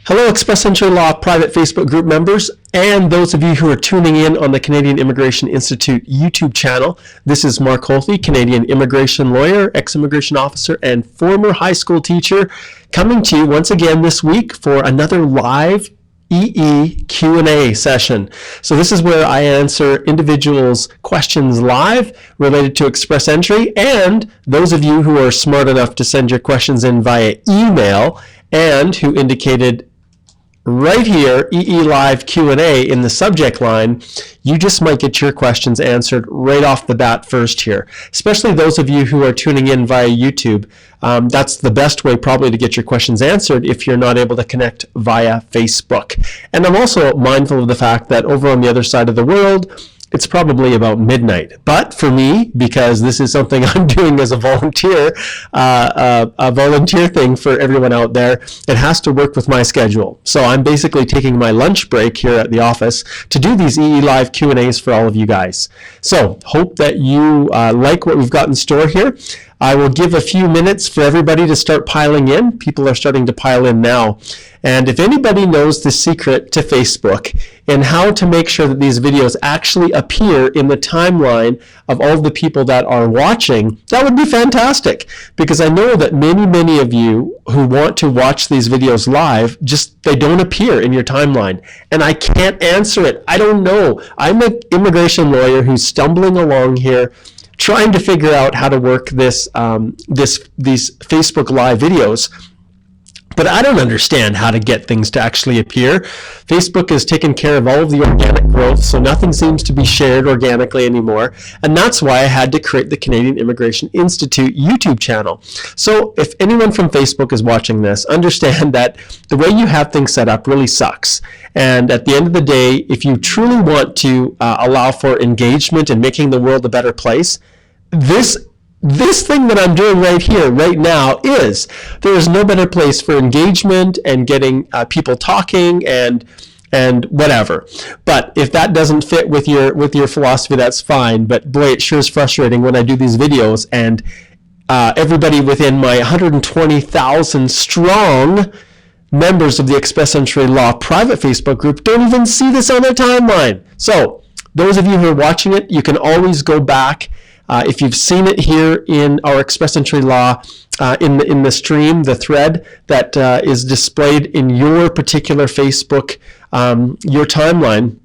Hello, Express Entry Law private Facebook group members, and those of you who are tuning in on the Canadian Immigration Institute YouTube channel. This is Mark Holthe, Canadian immigration lawyer, ex-immigration officer, and former high school teacher, coming to you once again this week for another live EE Q&A session. So this is where I answer individuals' questions live related to Express Entry, and those of you who are smart enough to send your questions in via email and who indicated right here, EE Live Q&A in the subject line, you just might get your questions answered right off the bat first here. Especially those of you who are tuning in via YouTube. That's the best way probably to get your questions answered if you're not able to connect via Facebook. And I'm also mindful of the fact that over on the other side of the world, it's probably about midnight. But for me, because this is something I'm doing as a volunteer thing for everyone out there, it has to work with my schedule. So I'm basically taking my lunch break here at the office to do these EE Live Q&As for all of you guys. So hope that you like what we've got in store here. I will give a few minutes for everybody to start piling in. People are starting to pile in now. And if anybody knows the secret to Facebook and how to make sure that these videos actually appear in the timeline of all of the people that are watching, that would be fantastic. Because I know that many of you who want to watch these videos live, they don't appear in your timeline. And I can't answer it. I don't know. I'm an immigration lawyer who's stumbling along here, trying to figure out how to work these Facebook Live videos. But I don't understand how to get things to actually appear. Facebook has taken care of all of the organic growth, so nothing seems to be shared organically anymore. And that's why I had to create the Canadian Immigration Institute YouTube channel. So if anyone from Facebook is watching this, understand that the way you have things set up really sucks. And at the end of the day, if you truly want to allow for engagement and making the world a better place, this thing that I'm doing right here, right now, there is no better place for engagement and getting people talking and whatever. But if that doesn't fit with your philosophy, that's fine. But boy, it sure is frustrating when I do these videos and everybody within my 120,000 strong members of the Express Entry Law private Facebook group don't even see this on their timeline. So those of you who are watching it, you can always go back. If you've seen it here in our Express Entry Law, in the stream, the thread that is displayed in your particular Facebook, your timeline,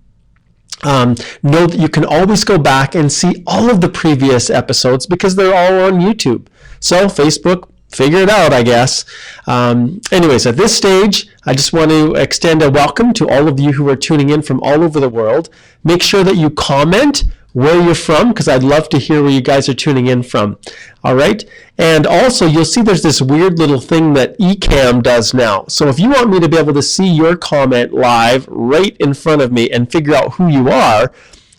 know that you can always go back and see all of the previous episodes because they're all on YouTube. So Facebook, figure it out, I guess. Anyways, at this stage, I just want to extend a welcome to all of you who are tuning in from all over the world. Make sure that you comment where you're from, because I'd love to hear where you guys are tuning in from. All right? And also, you'll see there's this weird little thing that eCam does now. So if you want me to be able to see your comment live right in front of me and figure out who you are,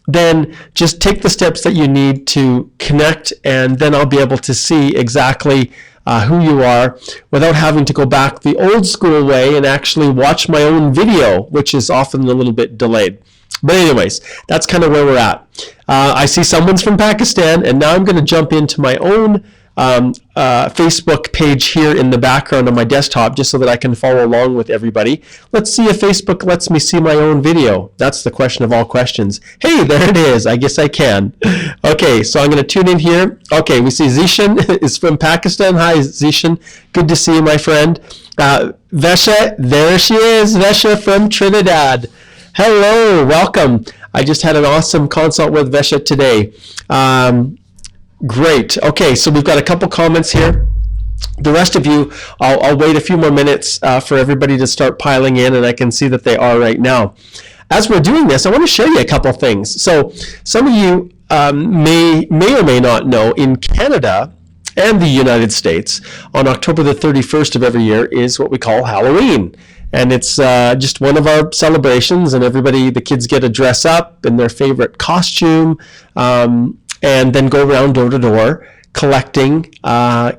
then just take the steps that you need to connect, and then I'll be able to see exactly who you are without having to go back the old school way and actually watch my own video, which is often a little bit delayed. But anyways, that's kind of where we're at. I see someone's from Pakistan, and now I'm going to jump into my own Facebook page here in the background on my desktop just so that I can follow along with everybody. Let's see if Facebook lets me see my own video. That's the question of all questions. Hey, there it is. I guess I can. Okay, so I'm going to tune in here. Okay, we see Zishan is from Pakistan. Hi, Zishan. Good to see you, my friend. Vesha, there she is. Vesha from Trinidad. Hello, welcome. I just had an awesome consult with Vesha today. Great. Okay, so we've got a couple comments here. The rest of you, I'll wait a few more minutes for everybody to start piling in, and I can see that they are right now. As we're doing this, I want to show you a couple things. So some of you may or may not know, in Canada and the United States, on October the 31st of every year is what we call Halloween. And it's just one of our celebrations, and the kids get to dress up in their favorite costume, and then go around door to door collecting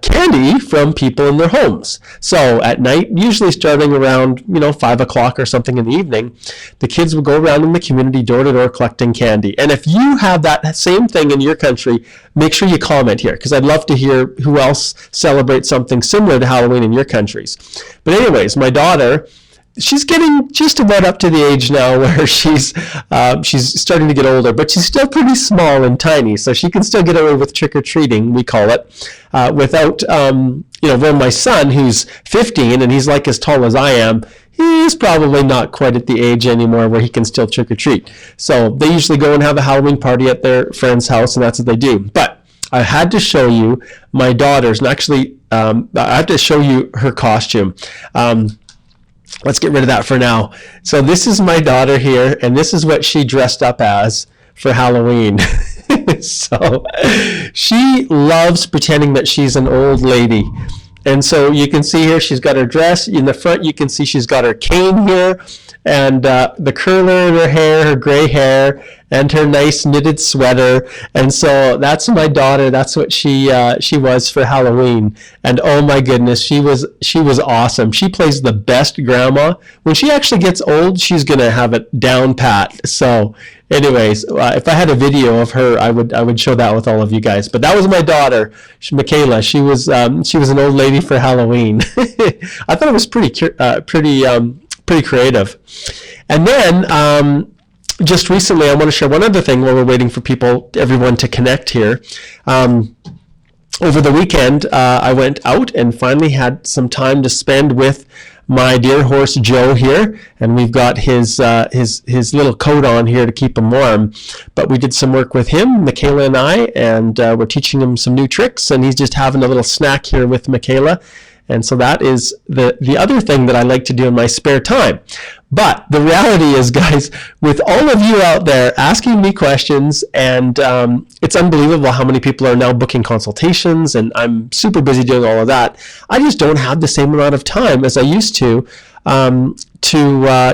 candy from people in their homes. So at night, usually starting around 5 o'clock or something in the evening, the kids will go around in the community door to door collecting candy. And if you have that same thing in your country, make sure you comment here, because I'd love to hear who else celebrates something similar to Halloween in your countries. But anyways, my daughter she's getting just about up to the age now where she's starting to get older, but she's still pretty small and tiny, so she can still get away with trick-or-treating, we call it, without, where my son, who's 15 and he's like as tall as I am, he's probably not quite at the age anymore where he can still trick-or-treat. So they usually go and have a Halloween party at their friend's house, and that's what they do. But I had to show you my daughter's, and actually I have to show you her costume. Let's get rid of that for now. So this is my daughter here, and this is what she dressed up as for Halloween. So she loves pretending that she's an old lady. And so you can see here she's got her dress. In the front you can see she's got her cane here, and the curler in her hair, her gray hair, and her nice knitted sweater. And so that's my daughter. That's what she was for Halloween. And oh my goodness, she was awesome. She plays the best grandma. When she actually gets old, she's gonna have it down pat. So anyways, if I had a video of her, I would show that with all of you guys. But that was my daughter, Michaela. She was an old lady for Halloween. I thought it was pretty creative. And then just recently, I want to share one other thing while we're waiting for everyone to connect here. Over the weekend, I went out and finally had some time to spend with my dear horse Joe here, and we've got his little coat on here to keep him warm. But we did some work with him, Michaela and I, and we're teaching him some new tricks, and he's just having a little snack here with Michaela. And so that is the other thing that I like to do in my spare time. But the reality is, guys, with all of you out there asking me questions, and it's unbelievable how many people are now booking consultations, and I'm super busy doing all of that. I just don't have the same amount of time as I used to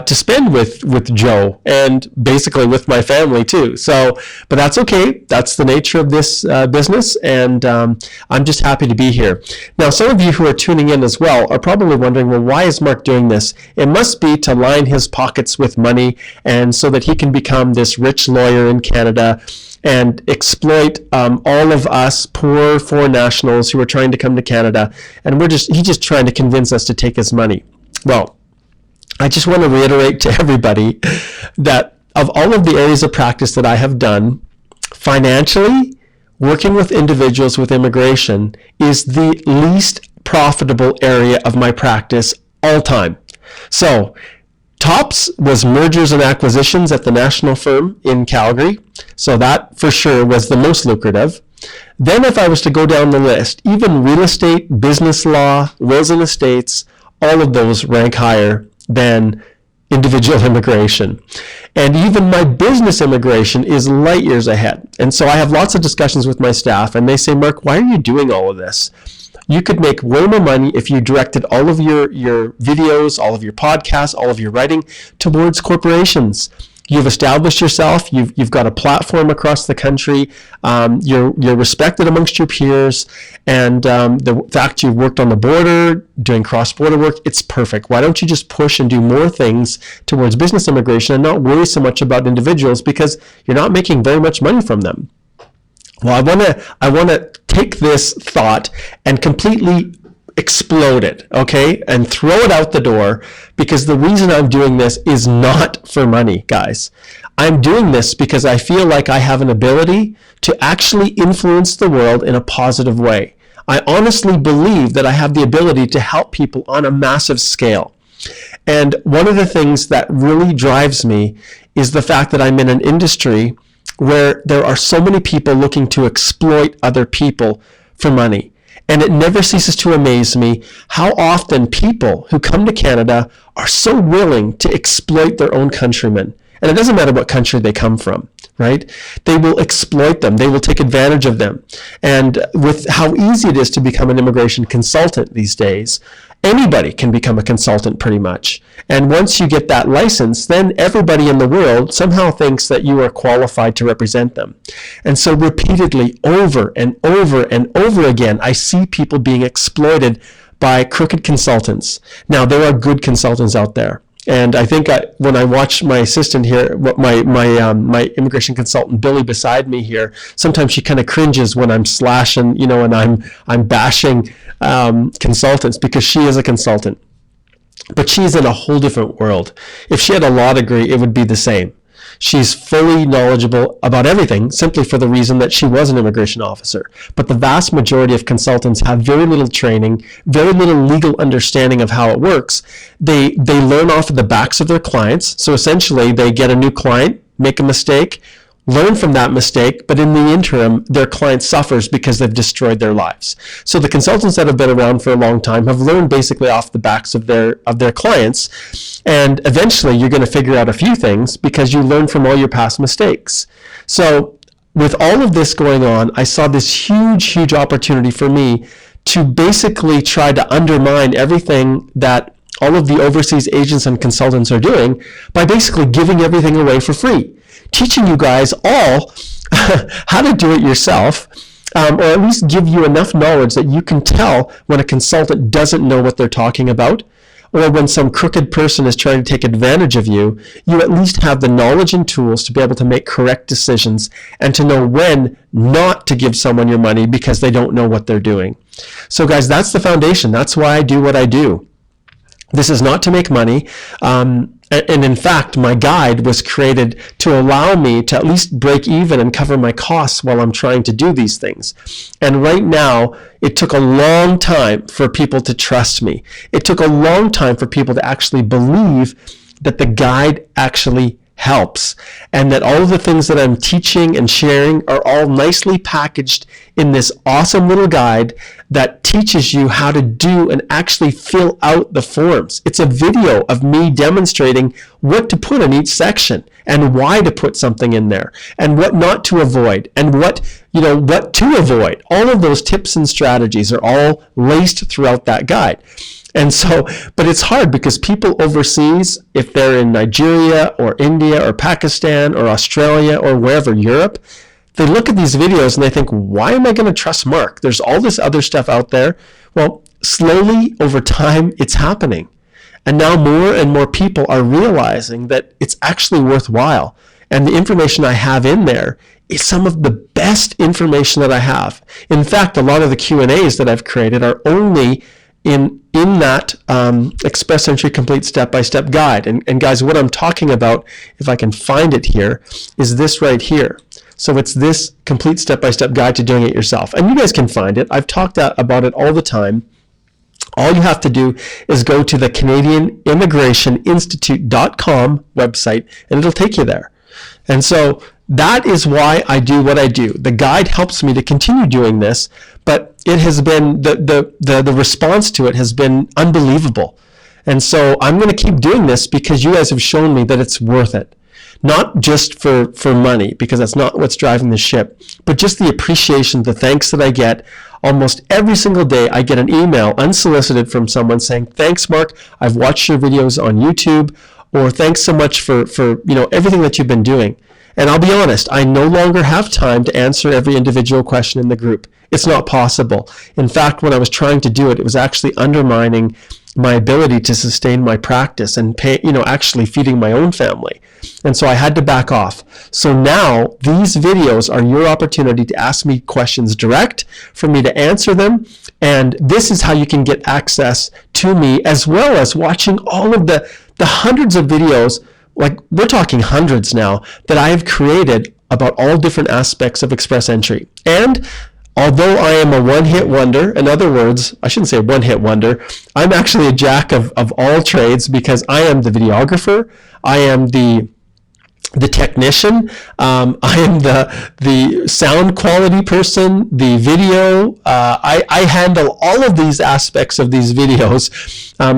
spend with Joe, and basically with my family too. So, but that's okay. That's the nature of this business, and I'm just happy to be here. Now, some of you who are tuning in as well are probably wondering, well, why is Mark doing this? It must be to line his pockets with money, and so that he can become this rich lawyer in Canada and exploit all of us poor foreign nationals who are trying to come to Canada, and he's just trying to convince us to take his money. Well, I just want to reiterate to everybody that of all of the areas of practice that I have done, financially, working with individuals with immigration is the least profitable area of my practice all time. So, tops was mergers and acquisitions at the national firm in Calgary. So that for sure was the most lucrative. Then if I was to go down the list, even real estate, business law, wills and estates, all of those rank higher than individual immigration. And even my business immigration is light years ahead. And so I have lots of discussions with my staff, and they say, Mark, why are you doing all of this? You could make way more money if you directed all of your videos, all of your podcasts, all of your writing towards corporations. You've established yourself. You've got a platform across the country. You're respected amongst your peers, and the fact you've worked on the border, doing cross-border work, it's perfect. Why don't you just push and do more things towards business immigration and not worry so much about individuals, because you're not making very much money from them? Well, I want to take this thought and completely explode it, okay, and throw it out the door, because the reason I'm doing this is not for money, guys. I'm doing this because I feel like I have an ability to actually influence the world in a positive way. I honestly believe that I have the ability to help people on a massive scale. And one of the things that really drives me is the fact that I'm in an industry where there are so many people looking to exploit other people for money. And it never ceases to amaze me how often people who come to Canada are so willing to exploit their own countrymen. And it doesn't matter what country they come from, right? They will exploit them. They will take advantage of them. And with how easy it is to become an immigration consultant these days, anybody can become a consultant pretty much. And once you get that license, then everybody in the world somehow thinks that you are qualified to represent them. And so repeatedly, over and over and over again, I see people being exploited by crooked consultants. Now, there are good consultants out there. And I think when I watch my assistant here, my immigration consultant Billy beside me here, sometimes she kind of cringes when I'm slashing, and I'm bashing consultants, because she is a consultant. but she's in a whole different world. If she had a law degree, it would be the same. She's fully knowledgeable about everything simply for the reason that she was an immigration officer. But the vast majority of consultants have very little training, very little legal understanding of how it works. They learn off of the backs of their clients. So essentially, they get a new client, make a mistake, learn from that mistake, but in the interim, their client suffers because they've destroyed their lives. So the consultants that have been around for a long time have learned basically off the backs of their clients, and eventually you're going to figure out a few things because you learn from all your past mistakes. So with all of this going on, I saw this huge opportunity for me to basically try to undermine everything that all of the overseas agents and consultants are doing by basically giving everything away for free. Teaching you guys all how to do it yourself, or at least give you enough knowledge that you can tell when a consultant doesn't know what they're talking about, or when some crooked person is trying to take advantage of you, you at least have the knowledge and tools to be able to make correct decisions and to know when not to give someone your money because they don't know what they're doing. So guys, that's the foundation. That's why I do what I do. This is not to make money. And in fact, my guide was created to allow me to at least break even and cover my costs while I'm trying to do these things. And right now, it took a long time for people to trust me. It took a long time for people to actually believe that the guide actually helps, and that all of the things that I'm teaching and sharing are all nicely packaged in this awesome little guide that teaches you how to do and actually fill out the forms. It's a video of me demonstrating what to put in each section and why to put something in there and what not to avoid and what to avoid. All of those tips and strategies are all laced throughout that guide. And so, but it's hard because people overseas, if they're in Nigeria or India or Pakistan or Australia or wherever, Europe, they look at these videos and they think, why am I going to trust Mark? There's all this other stuff out there. Well, slowly over time, it's happening. And now more and more people are realizing that it's actually worthwhile. And the information I have in there is some of the best information that I have. In fact, a lot of the Q&As that I've created are only in that Express Entry Complete Step-by-Step Guide. And guys, what I'm talking about, if I can find it here, is this right here. So it's this complete step-by-step guide to doing it yourself. And you guys can find it. I've talked about it all the time. All you have to do is go to the CanadianImmigrationInstitute.com website, and it'll take you there. And so that is why I do what I do. The guide helps me to continue doing this, but it has been, the response to it has been unbelievable. And so I'm going to keep doing this because you guys have shown me that it's worth it. Not just for money, because that's not what's driving the ship, but just the appreciation, the thanks that I get. Almost every single day, I get an email unsolicited from someone saying, thanks, Mark, I've watched your videos on YouTube, or thanks so much for everything that you've been doing. And I'll be honest, I no longer have time to answer every individual question in the group. It's not possible. In fact, when I was trying to do it, it was actually undermining my ability to sustain my practice and pay, actually feeding my own family. And so I had to back off. So now these videos are your opportunity to ask me questions direct, for me to answer them. And this is how you can get access to me, as well as watching all of the hundreds of videos, like we're talking hundreds now, that I have created about all different aspects of Express Entry. And although I am a one-hit wonder, in other words, I shouldn't say one-hit wonder, I'm actually a jack of all trades, because I am the videographer, I am the technician, I am the sound quality person, the video, I handle all of these aspects of these videos,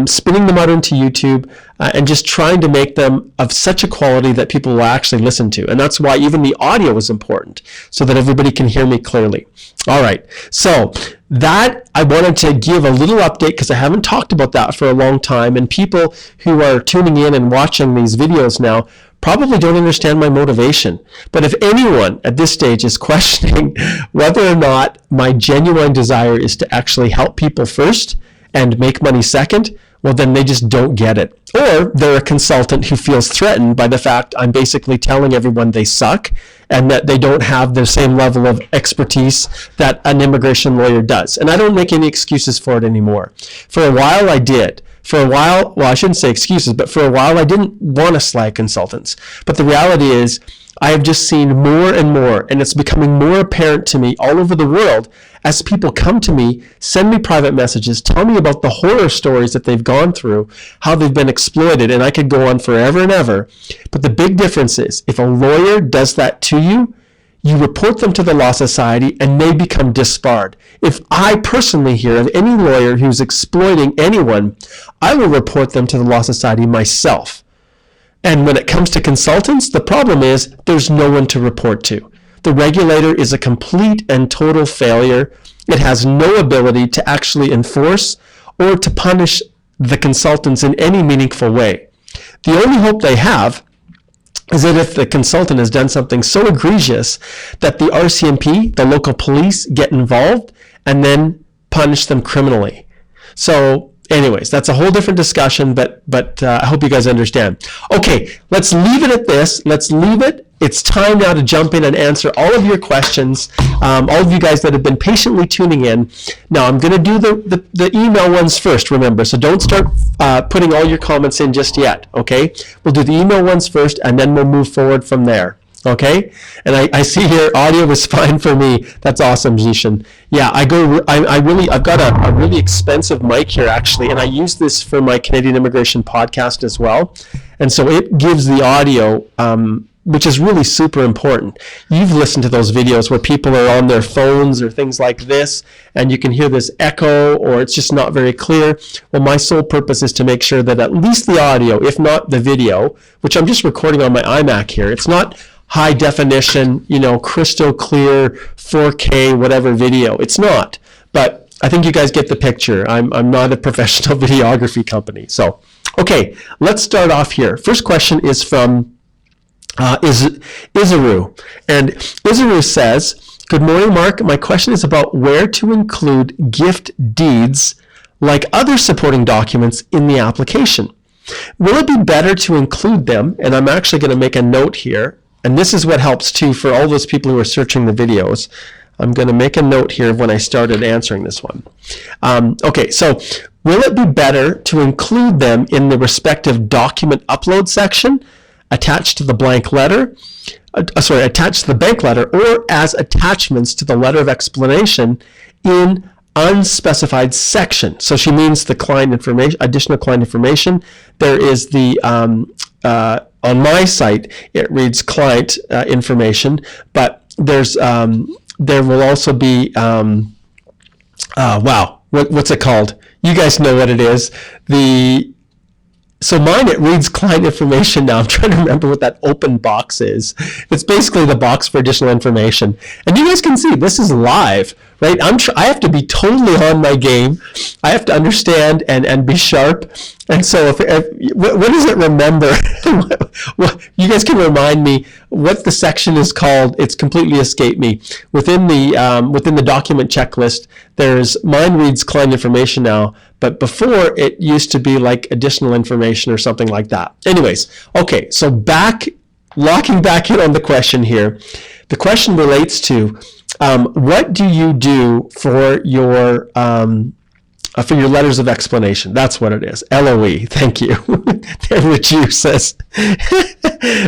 spinning them out into YouTube, and just trying to make them of such a quality that people will actually listen to. And that's why even the audio is important, so that everybody can hear me clearly. All right, so that I wanted to give a little update, because I haven't talked about that for a long time, and people who are tuning in and watching these videos now probably don't understand my motivation. But if anyone at this stage is questioning whether or not my genuine desire is to actually help people first and make money second, well, then they just don't get it. Or they're a consultant who feels threatened by the fact I'm basically telling everyone they suck and that they don't have the same level of expertise that an immigration lawyer does. And I don't make any excuses for it anymore. For a while I did. For a while, well, I shouldn't say excuses, but for a while I didn't want to slag consultants. But the reality is I have just seen more and more, and it's becoming more apparent to me all over the world as people come to me, send me private messages, tell me about the horror stories that they've gone through, how they've been exploited, and I could go on forever and ever. But the big difference is if a lawyer does that to you, you report them to the Law Society and they become disbarred. If I personally hear of any lawyer who's exploiting anyone, I will report them to the Law Society myself. And when it comes to consultants, the problem is there's no one to report to. The regulator is a complete and total failure. It has no ability to actually enforce or to punish the consultants in any meaningful way. The only hope they have is that if the consultant has done something so egregious that the RCMP, the local police, get involved and then punish them criminally. So anyways, that's a whole different discussion, but I hope you guys understand. Okay, let's leave it at this. Let's leave it. It's time now to jump in and answer all of your questions, all of you guys that have been patiently tuning in. Now, I'm going to do the email ones first, remember, so don't start putting all your comments in just yet, okay? We'll do the email ones first, and then we'll move forward from there, okay? And I see here audio was fine for me. That's awesome, Zishan. Yeah, I've got a really expensive mic here, actually, and I use this for my Canadian Immigration podcast as well. And so it gives the audio, which is really super important. You've listened to those videos where people are on their phones or things like this, and you can hear this echo or it's just not very clear. Well, my sole purpose is to make sure that at least the audio, if not the video, which I'm just recording on my iMac here, it's not high definition, crystal clear, 4K, whatever video. It's not. But I think you guys get the picture. I'm not a professional videography company. So, okay, let's start off here. First question is from Isaru. And Isaru says, good morning, Mark. My question is about where to include gift deeds like other supporting documents in the application. Will it be better to include them? And I'm actually going to make a note here. And this is what helps too for all those people who are searching the videos. I'm going to make a note here of when I started answering this one. Okay, so will it be better to include them in the respective document upload section attached to the blank letter, attached to the bank letter, or as attachments to the letter of explanation in unspecified section? So she means the client information, additional client information. There is the on my site, it reads client information, but there's there will also be what's it called? You guys know what it is. So mine, it reads client information now. I'm trying to remember what that open box is. It's basically the box for additional information. And you guys can see this is live, right? I have to be totally on my game. I have to understand and be sharp. And so what does it remember? You guys can remind me what the section is called. It's completely escaped me. Within the document checklist, mine reads client information now, but before it used to be like additional information or something like that. Anyways, okay, so locking back in on the question here. The question relates to what do you do for your letters of explanation? That's what it is. LOE. Thank you. There, Raju says.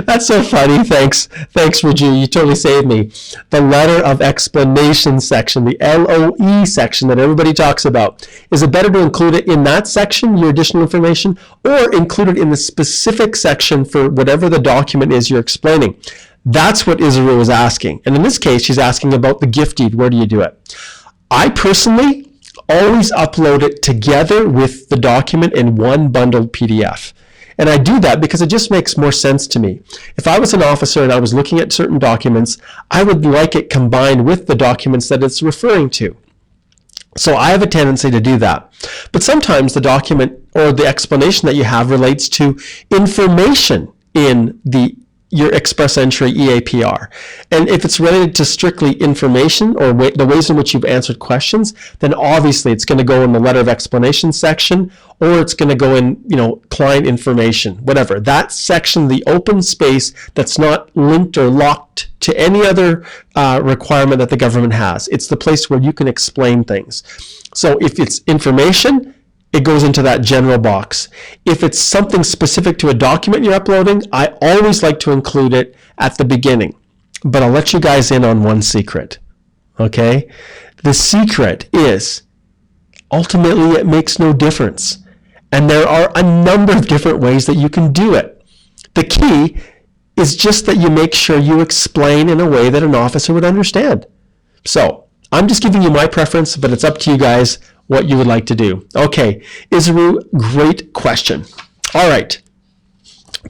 That's so funny. Thanks, Raju. You totally saved me. The letter of explanation section, the LOE section that everybody talks about. Is it better to include it in that section, your additional information, or include it in the specific section for whatever the document is you're explaining? That's what Israel is asking. And in this case, she's asking about the gift deed. Where do you do it? I personally always upload it together with the document in one bundled PDF. And I do that because it just makes more sense to me. If I was an officer and I was looking at certain documents, I would like it combined with the documents that it's referring to. So I have a tendency to do that. But sometimes the document or the explanation that you have relates to information in your Express Entry eAPR. And if it's related to strictly information or the ways in which you've answered questions, then obviously it's going to go in the letter of explanation section, or it's going to go in, client information, whatever. That section, the open space that's not linked or locked to any other requirement that the government has. It's the place where you can explain things. So if it's information, it goes into that general box. If it's something specific to a document you're uploading, I always like to include it at the beginning. But I'll let you guys in on one secret, okay? The secret is, ultimately, it makes no difference. And there are a number of different ways that you can do it. The key is just that you make sure you explain in a way that an officer would understand. So, I'm just giving you my preference, but it's up to you guys what you would like to do. Okay, Isru, great question. All right.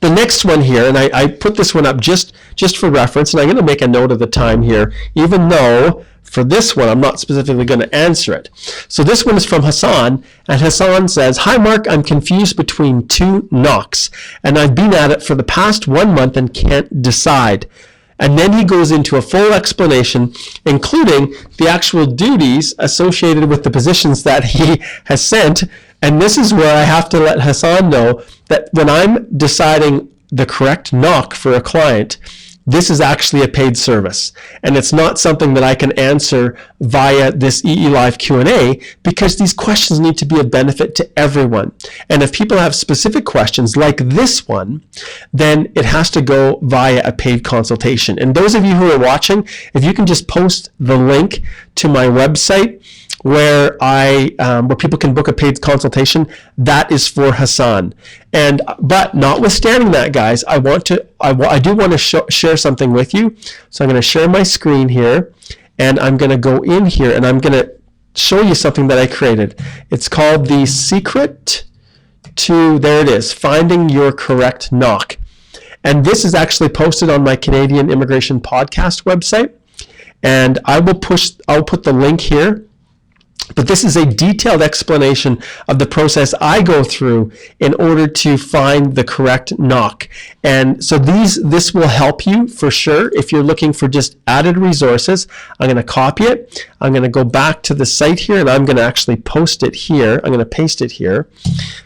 The next one here, and I put this one up just for reference, and I'm going to make a note of the time here, even though for this one I'm not specifically going to answer it. So this one is from Hassan, and Hassan says, "Hi Mark, I'm confused between two knocks, and I've been at it for the past 1 month and can't decide." And then he goes into a full explanation, including the actual duties associated with the positions that he has sent. And this is where I have to let Hassan know that when I'm deciding the correct knock for a client, this is actually a paid service. And it's not something that I can answer via this EE Live Q&A, because these questions need to be a benefit to everyone. And if people have specific questions like this one, then it has to go via a paid consultation. And those of you who are watching, if you can just post the link to my website where people can book a paid consultation, that is for Hassan. But notwithstanding that, guys, I do want to share something with you. So I'm going to share my screen here, and I'm going to go in here, and I'm going to show you something that I created. It's called the secret to, there it is, finding your correct knock. And this is actually posted on my Canadian Immigration Podcast website, and I'll put the link here. But this is a detailed explanation of the process I go through in order to find the correct knock. And so this will help you for sure if you're looking for just added resources. I'm going to copy it. I'm going to go back to the site here, and I'm going to actually post it here. I'm going to paste it here.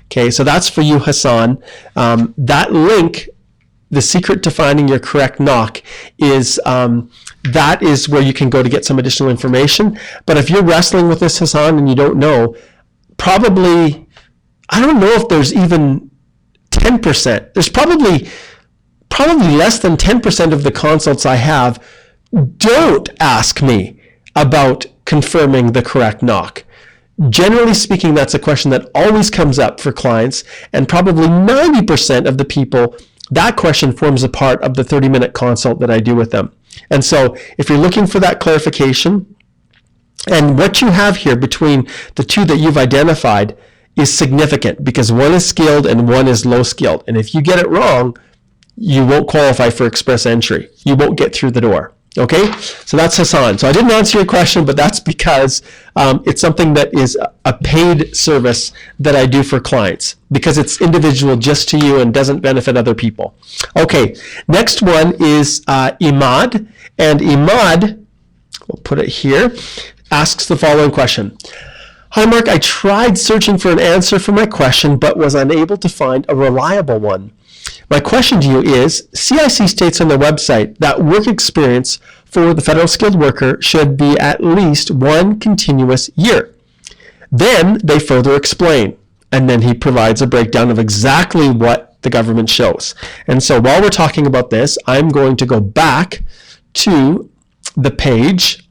Okay, so that's for you, Hassan. That link, the secret to finding your correct knock, is that is where you can go to get some additional information. But if you're wrestling with this, Hassan, and you don't know, probably, I don't know if there's even 10%. There's probably less than 10% of the consults I have don't ask me about confirming the correct knock. Generally speaking, that's a question that always comes up for clients, and probably 90% of the people, that question forms a part of the 30-minute consult that I do with them. And so if you're looking for that clarification, and what you have here between the two that you've identified is significant, because one is skilled and one is low skilled. And if you get it wrong, you won't qualify for Express Entry. You won't get through the door. Okay, so that's Hassan. So I didn't answer your question, but that's because it's something that is a paid service that I do for clients, because it's individual just to you and doesn't benefit other people. Okay, next one is Imad. And Imad, we'll put it here, asks the following question. Hi Mark, I tried searching for an answer for my question, but was unable to find a reliable one. My question to you is, CIC states on their website that work experience for the federal skilled worker should be at least 1 continuous year. Then they further explain, and then he provides a breakdown of exactly what the government shows. And so while we're talking about this, I'm going to go back to the page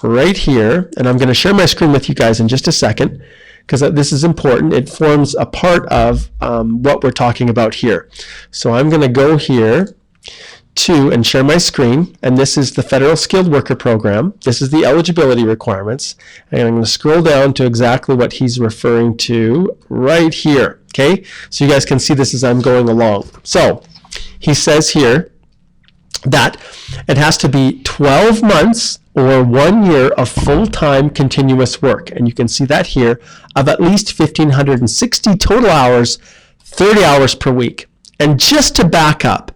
right here, and I'm going to share my screen with you guys in just a second, because this is important. It forms a part of what we're talking about here. So I'm going to go here and share my screen, and this is the Federal Skilled Worker Program. This is the eligibility requirements, and I'm going to scroll down to exactly what he's referring to right here. Okay, so you guys can see this as I'm going along. So he says here that it has to be 12 months or 1 year of full-time continuous work. And you can see that here, of at least 1,560 total hours, 30 hours per week. And just to back up,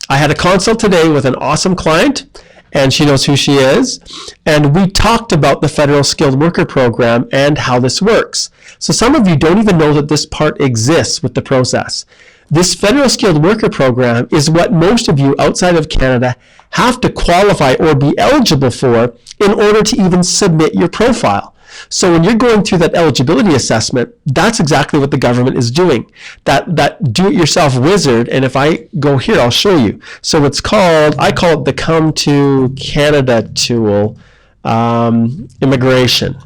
I had a consult today with an awesome client, and she knows who she is, and we talked about the Federal Skilled Worker Program and how this works. So some of you don't even know that this part exists with the process. This Federal Skilled Worker Program is what most of you outside of Canada have to qualify or be eligible for in order to even submit your profile. So when you're going through that eligibility assessment, that's exactly what the government is doing. That do-it-yourself wizard, and if I go here, I'll show you. So it's called, I call it the Come to Canada tool, immigration.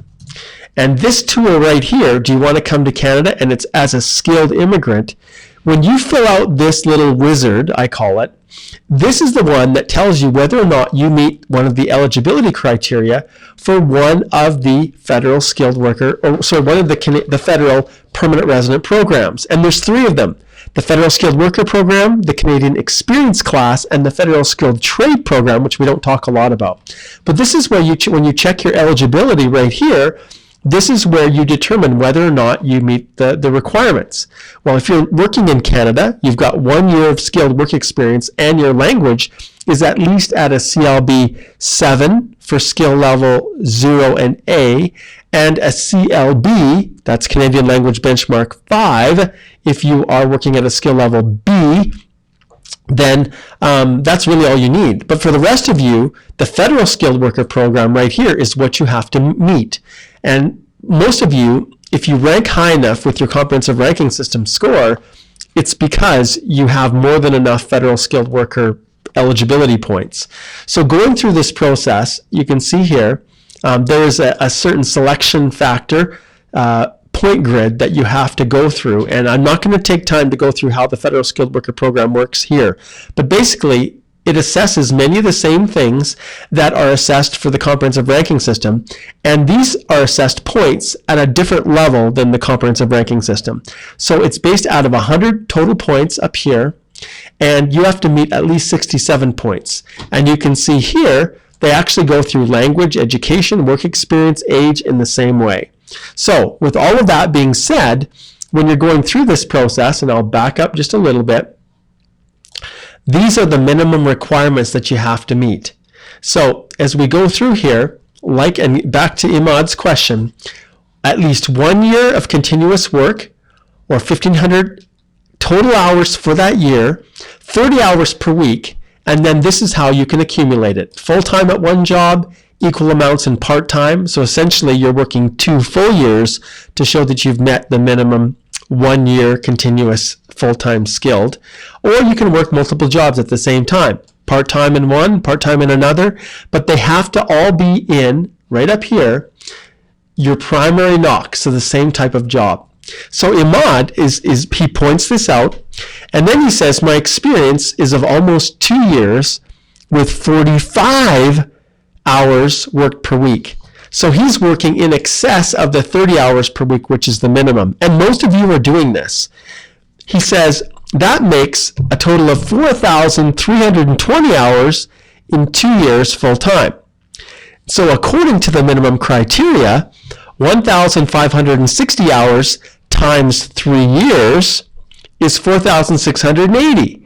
And this tool right here, do you want to come to Canada? And it's as a skilled immigrant. When you fill out this little wizard, I call it, this is the one that tells you whether or not you meet one of the eligibility criteria for one of the federal skilled worker, or sorry, one of the federal permanent resident programs. And there's 3 of them: the federal skilled worker program, the Canadian experience class, and the federal skilled trade program, which we don't talk a lot about. But this is where when you check your eligibility right here, this is where you determine whether or not you meet the requirements. Well, if you're working in Canada, you've got 1 year of skilled work experience, and your language is at least at a CLB 7 for skill level 0 and A, and a CLB, that's Canadian Language Benchmark 5, if you are working at a skill level B, then that's really all you need. But for the rest of you, the federal skilled worker program right here is what you have to meet. And most of you, if you rank high enough with your comprehensive ranking system score, it's because you have more than enough federal skilled worker eligibility points. So going through this process, you can see here, there is a certain selection factor point grid that you have to go through. And I'm not going to take time to go through how the federal skilled worker program works here. But basically, it assesses many of the same things that are assessed for the comprehensive ranking system, and these are assessed points at a different level than the comprehensive ranking system. So it's based out of 100 total points up here, and you have to meet at least 67 points. And you can see here, they actually go through language, education, work experience, age in the same way. So with all of that being said, when you're going through this process, and I'll back up just a little bit, these are the minimum requirements that you have to meet. So as we go through here, and back to Imad's question, at least 1 year of continuous work, or 1,500 total hours for that year, 30 hours per week, and then this is how you can accumulate it. Full-time at one job, equal amounts in part-time. So essentially you're working 2 full years to show that you've met the minimum 1 year continuous full-time skilled, or you can work multiple jobs at the same time, part-time in one, part-time in another, but they have to all be in, right up here, your primary knock, so the same type of job. So Imad, he points this out, and then he says, my experience is of almost 2 years with 45 hours worked per week. So he's working in excess of the 30 hours per week, which is the minimum. And most of you are doing this. He says that makes a total of 4,320 hours in 2 years full time. So according to the minimum criteria, 1,560 hours times 3 years is 4,680.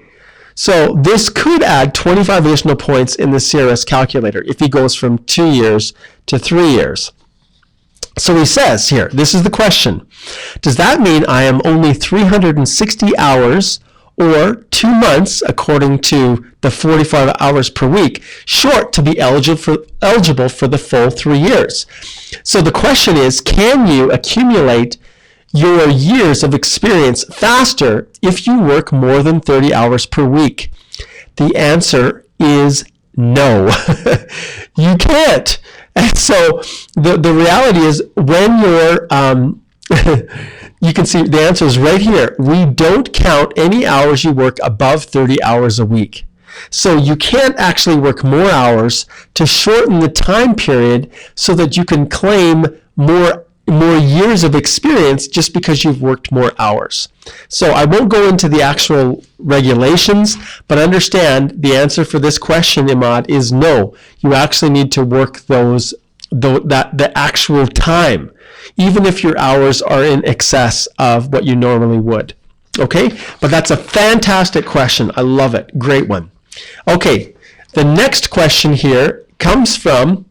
So this could add 25 additional points in the CRS calculator if he goes from 2 years to 3 years. So he says here, this is the question, does that mean I am only 360 hours or 2 months, according to the 45 hours per week, short to be eligible for the full 3 years? So the question is, can you accumulate your years of experience faster if you work more than 30 hours per week? The answer is no. You can't. And so the reality is, when you're, you can see the answer is right here. We don't count any hours you work above 30 hours a week. So you can't actually work more hours to shorten the time period so that you can claim more years of experience just because you've worked more hours. So I won't go into the actual regulations, but understand the answer for this question, Imad, is no. You actually need to work the actual time, even if your hours are in excess of what you normally would. Okay? But that's a fantastic question. I love it. Great one. Okay, the next question here comes from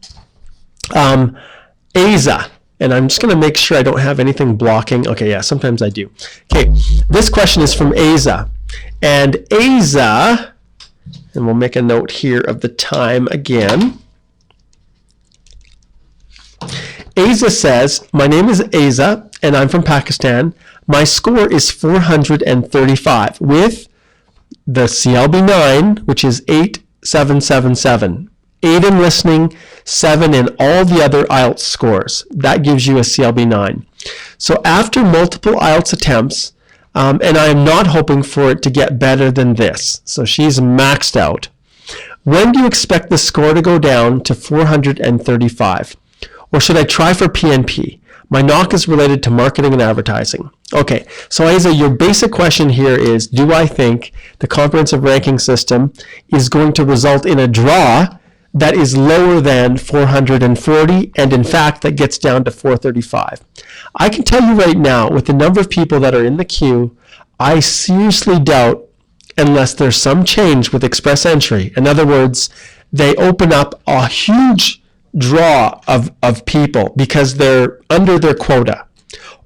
Aza. And I'm just going to make sure I don't have anything blocking. Okay, yeah, sometimes I do. Okay, this question is from Aza. And Aza, and we'll make a note here of the time again. Asa says, my name is Asa, and I'm from Pakistan. My score is 435 with the CLB9, which is 8777. 8 in listening, 7 in all the other IELTS scores. That gives you a CLB9. So after multiple IELTS attempts, and I am not hoping for it to get better than this, so she's maxed out. When do you expect the score to go down to 435? Or should I try for PNP? My knock is related to marketing and advertising. Okay, so Asa, your basic question here is, do I think the comprehensive ranking system is going to result in a draw that is lower than 440, and in fact that gets down to 435? I can tell you right now, with the number of people that are in the queue, I seriously doubt, unless there's some change with Express Entry. In other words, they open up a huge draw of people because they're under their quota,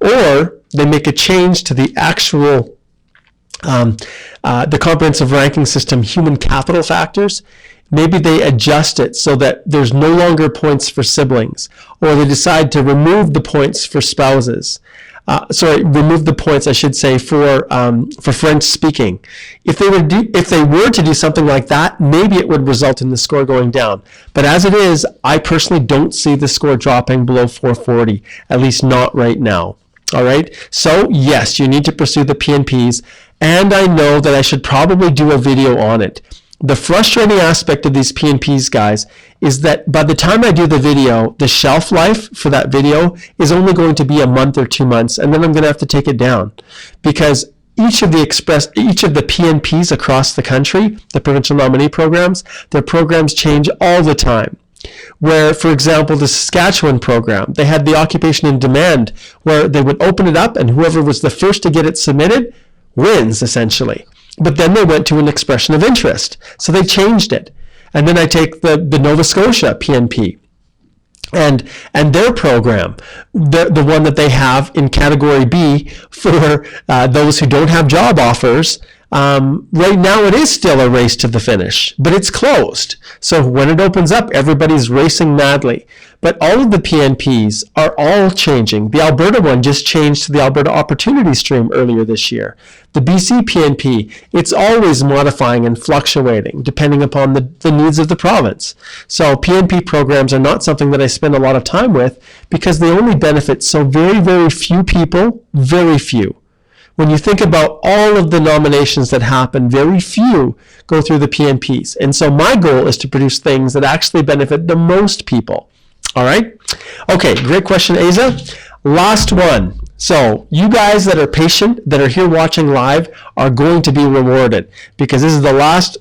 or they make a change to the actual the comprehensive ranking system human capital factors. Maybe they adjust it so that there's no longer points for siblings, or they decide to remove the points for spouses. Remove the points, I should say, for French speaking. If they were to do something like that, maybe it would result in the score going down. But as it is, I personally don't see the score dropping below 440, at least not right now. All right. So yes, you need to pursue the PNPs, and I know that I should probably do a video on it. The frustrating aspect of these PNPs, guys, is that by the time I do the video, the shelf life for that video is only going to be a month or 2 months, and then I'm going to have to take it down, because each of the PNPs across the country, the provincial nominee programs, their programs change all the time. Where, for example, the Saskatchewan program, they had the occupation in demand, where they would open it up, and whoever was the first to get it submitted wins, essentially. But then they went to an expression of interest, so they changed it. And then I take the Nova Scotia PNP and their program, the one that they have in Category B for those who don't have job offers. Right now it is still a race to the finish, but it's closed. So when it opens up, everybody's racing madly. But all of the PNPs are all changing. The Alberta one just changed to the Alberta Opportunity Stream earlier this year. The BC PNP, it's always modifying and fluctuating depending upon the needs of the province. So PNP programs are not something that I spend a lot of time with because they only benefit so very, very few people, very few. When you think about all of the nominations that happen, very few go through the PNPs. And so my goal is to produce things that actually benefit the most people. All right? Okay, great question, Asa. Last one. So you guys that are patient, that are here watching live, are going to be rewarded because this is the last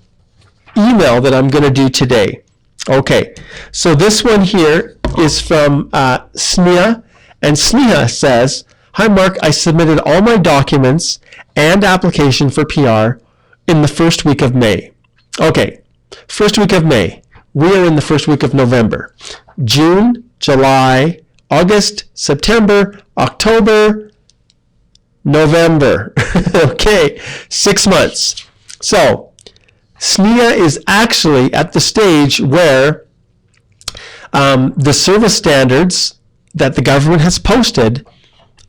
email that I'm going to do today. Okay, so this one here is from Sneha, and Sneha says, "Hi Mark, I submitted all my documents and application for PR in the first week of May." Okay, first week of May. We are in the first week of November. June, July, August, September, October, November. Okay, 6 months. So Sneha is actually at the stage where the service standards that the government has posted,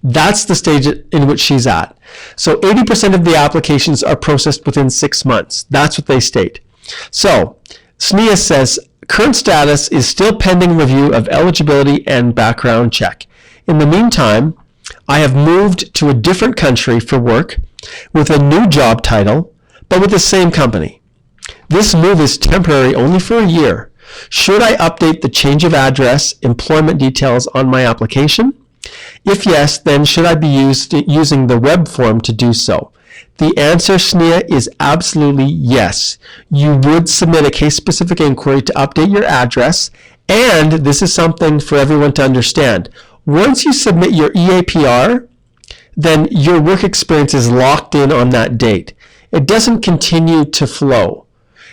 that's the stage in which she's at. So 80% of the applications are processed within 6 months. That's what they state. So Sneha says, current status is still pending review of eligibility and background check. In the meantime, I have moved to a different country for work with a new job title, but with the same company. This move is temporary only for a year. Should I update the change of address, employment details on my application? If yes, then should I be using the web form to do so? The answer, Sneha, is absolutely yes. You would submit a case-specific inquiry to update your address, and this is something for everyone to understand. Once you submit your eAPR, then your work experience is locked in on that date. It doesn't continue to flow.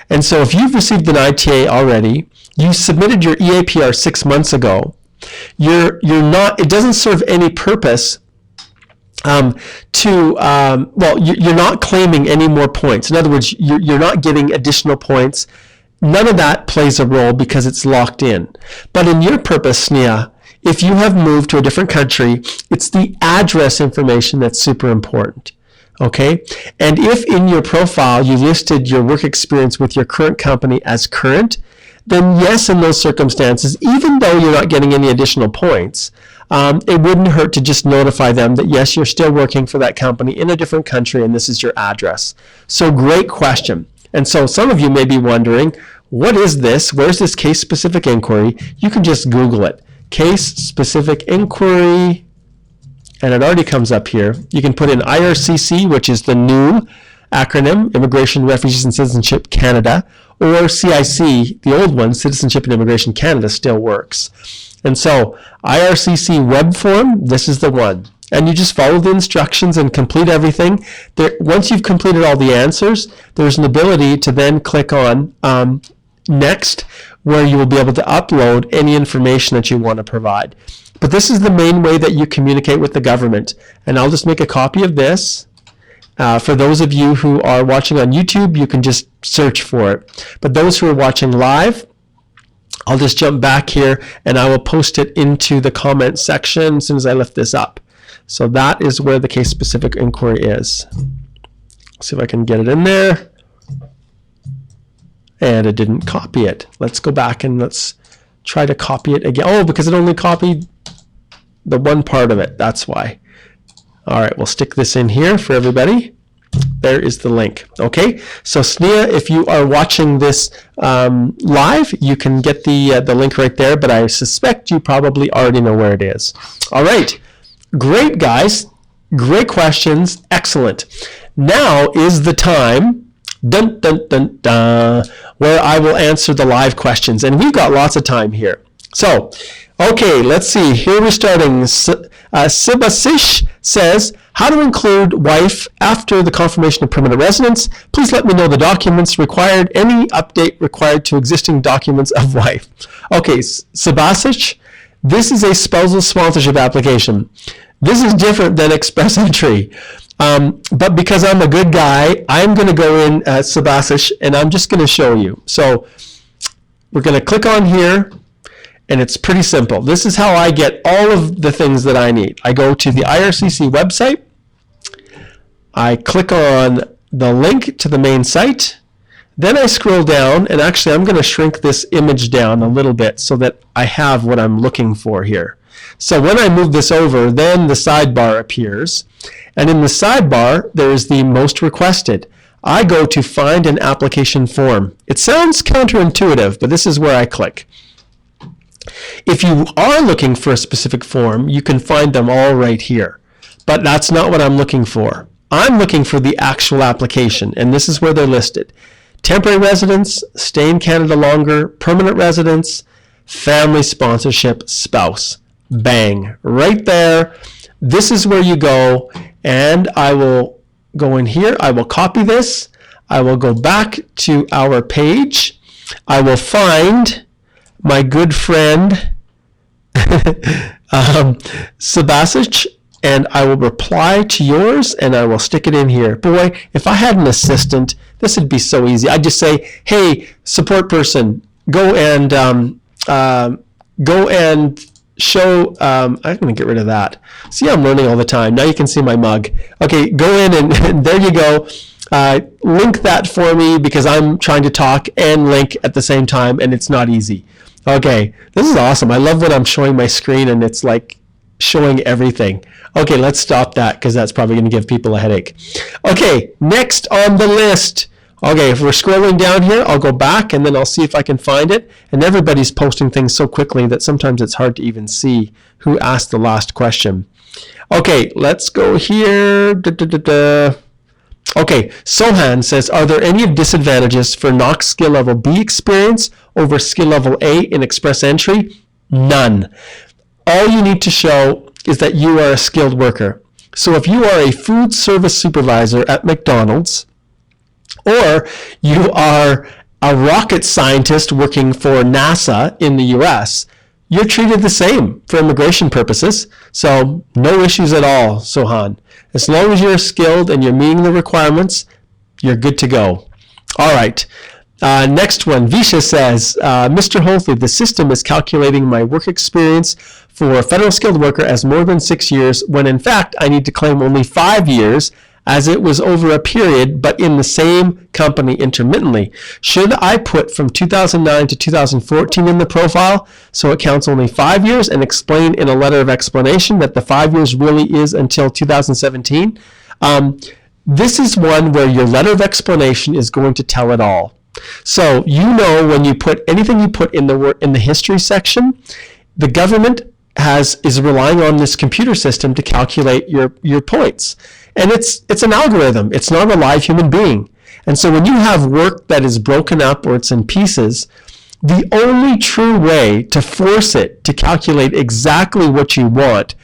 And so if you've received an ITA already, you submitted your eAPR 6 months ago, you're not, it doesn't serve any purpose you're not claiming any more points. In other words, you're not getting additional points. None of that plays a role because it's locked in. But in your purpose, Sneha, if you have moved to a different country, it's the address information that's super important. Okay, and if in your profile you listed your work experience with your current company as current, then yes, in those circumstances, even though you're not getting any additional points, it wouldn't hurt to just notify them that yes, you're still working for that company in a different country and this is your address. So great question. And so some of you may be wondering, what is this? Where's this case-specific inquiry? You can just Google it. Case-specific inquiry. And it already comes up here. You can put in IRCC, which is the new acronym, Immigration, Refugees, and Citizenship Canada, or CIC, the old one, Citizenship and Immigration Canada, still works. And so, IRCC web form, this is the one. And you just follow the instructions and complete everything. Once you've completed all the answers, there's an ability to then click on Next, where you will be able to upload any information that you want to provide. But this is the main way that you communicate with the government. And I'll just make a copy of this. For those of you who are watching on YouTube, you can just search for it. But those who are watching live, I'll just jump back here and I will post it into the comment section as soon as I lift this up. So that is where the case-specific inquiry is. See if I can get it in there. And it didn't copy it. Let's go back and let's try to copy it again. Oh, because it only copied the one part of it. That's why. All right, we'll stick this in here for everybody. There is the link. Okay, so Sneha, if you are watching this live, you can get the link right there, but I suspect you probably already know where it is. All right, great, guys. Great questions. Excellent. Now is the time, dun, dun, dun, dun, where I will answer the live questions. And we've got lots of time here. So, okay, let's see. Here we're starting. Sibasish says, how to include wife after the confirmation of permanent residence. Please let me know the documents required, any update required to existing documents of wife. Okay, Sibasish, this is a spousal sponsorship application. This is different than Express Entry. But because I'm a good guy, I'm going to go in, Sibasish, and I'm just going to show you. So we're going to click on here. And it's pretty simple. This is how I get all of the things that I need. I go to the IRCC website. I click on the link to the main site. Then I scroll down, and actually I'm going to shrink this image down a little bit so that I have what I'm looking for here. So when I move this over, then the sidebar appears. And in the sidebar, there is the most requested. I go to find an application form. It sounds counterintuitive, but this is where I click. If you are looking for a specific form, you can find them all right here. But that's not what I'm looking for. I'm looking for the actual application, and this is where they're listed. Temporary residence, stay in Canada longer, permanent residence, family sponsorship, spouse. Bang. Right there. This is where you go, and I will go in here. I will copy this. I will go back to our page. I will find my good friend Sebasic, and I will reply to yours, and I will stick it in here. Boy, if I had an assistant, this would be so easy. I'd just say, hey, support person, go and show, I'm going to get rid of that. See, I'm learning all the time. Now you can see my mug. Okay, go in, and there you go. Link that for me because I'm trying to talk and link at the same time, and it's not easy. Okay, this is awesome. I love when I'm showing my screen and it's like showing everything. Okay, let's stop that because that's probably going to give people a headache. Okay, next on the list. Okay, if we're scrolling down here, I'll go back and then I'll see if I can find it. And everybody's posting things so quickly that sometimes it's hard to even see who asked the last question. Okay, let's go here. Okay, Sohan says, are there any disadvantages for Knox skill level B experience over skill level A in Express Entry? None. All you need to show is that you are a skilled worker. So if you are a food service supervisor at McDonald's, or you are a rocket scientist working for NASA in the US, you're treated the same for immigration purposes. So no issues at all, Sohan. As long as you're skilled and you're meeting the requirements, you're good to go. All right. Next one, Visha says, Mr. Holthy, the system is calculating my work experience for a federal skilled worker as more than 6 years, when in fact I need to claim only 5 years, as it was over a period, but in the same company intermittently. Should I put from 2009 to 2014 in the profile so it counts only 5 years, and explain in a letter of explanation that the 5 years really is until 2017? This is one where your letter of explanation is going to tell it all. So you know, when you put anything you put in the history section, the government is relying on this computer system to calculate your points. And it's an algorithm. It's not a live human being. And so when you have work that is broken up or it's in pieces, the only true way to force it to calculate exactly what you want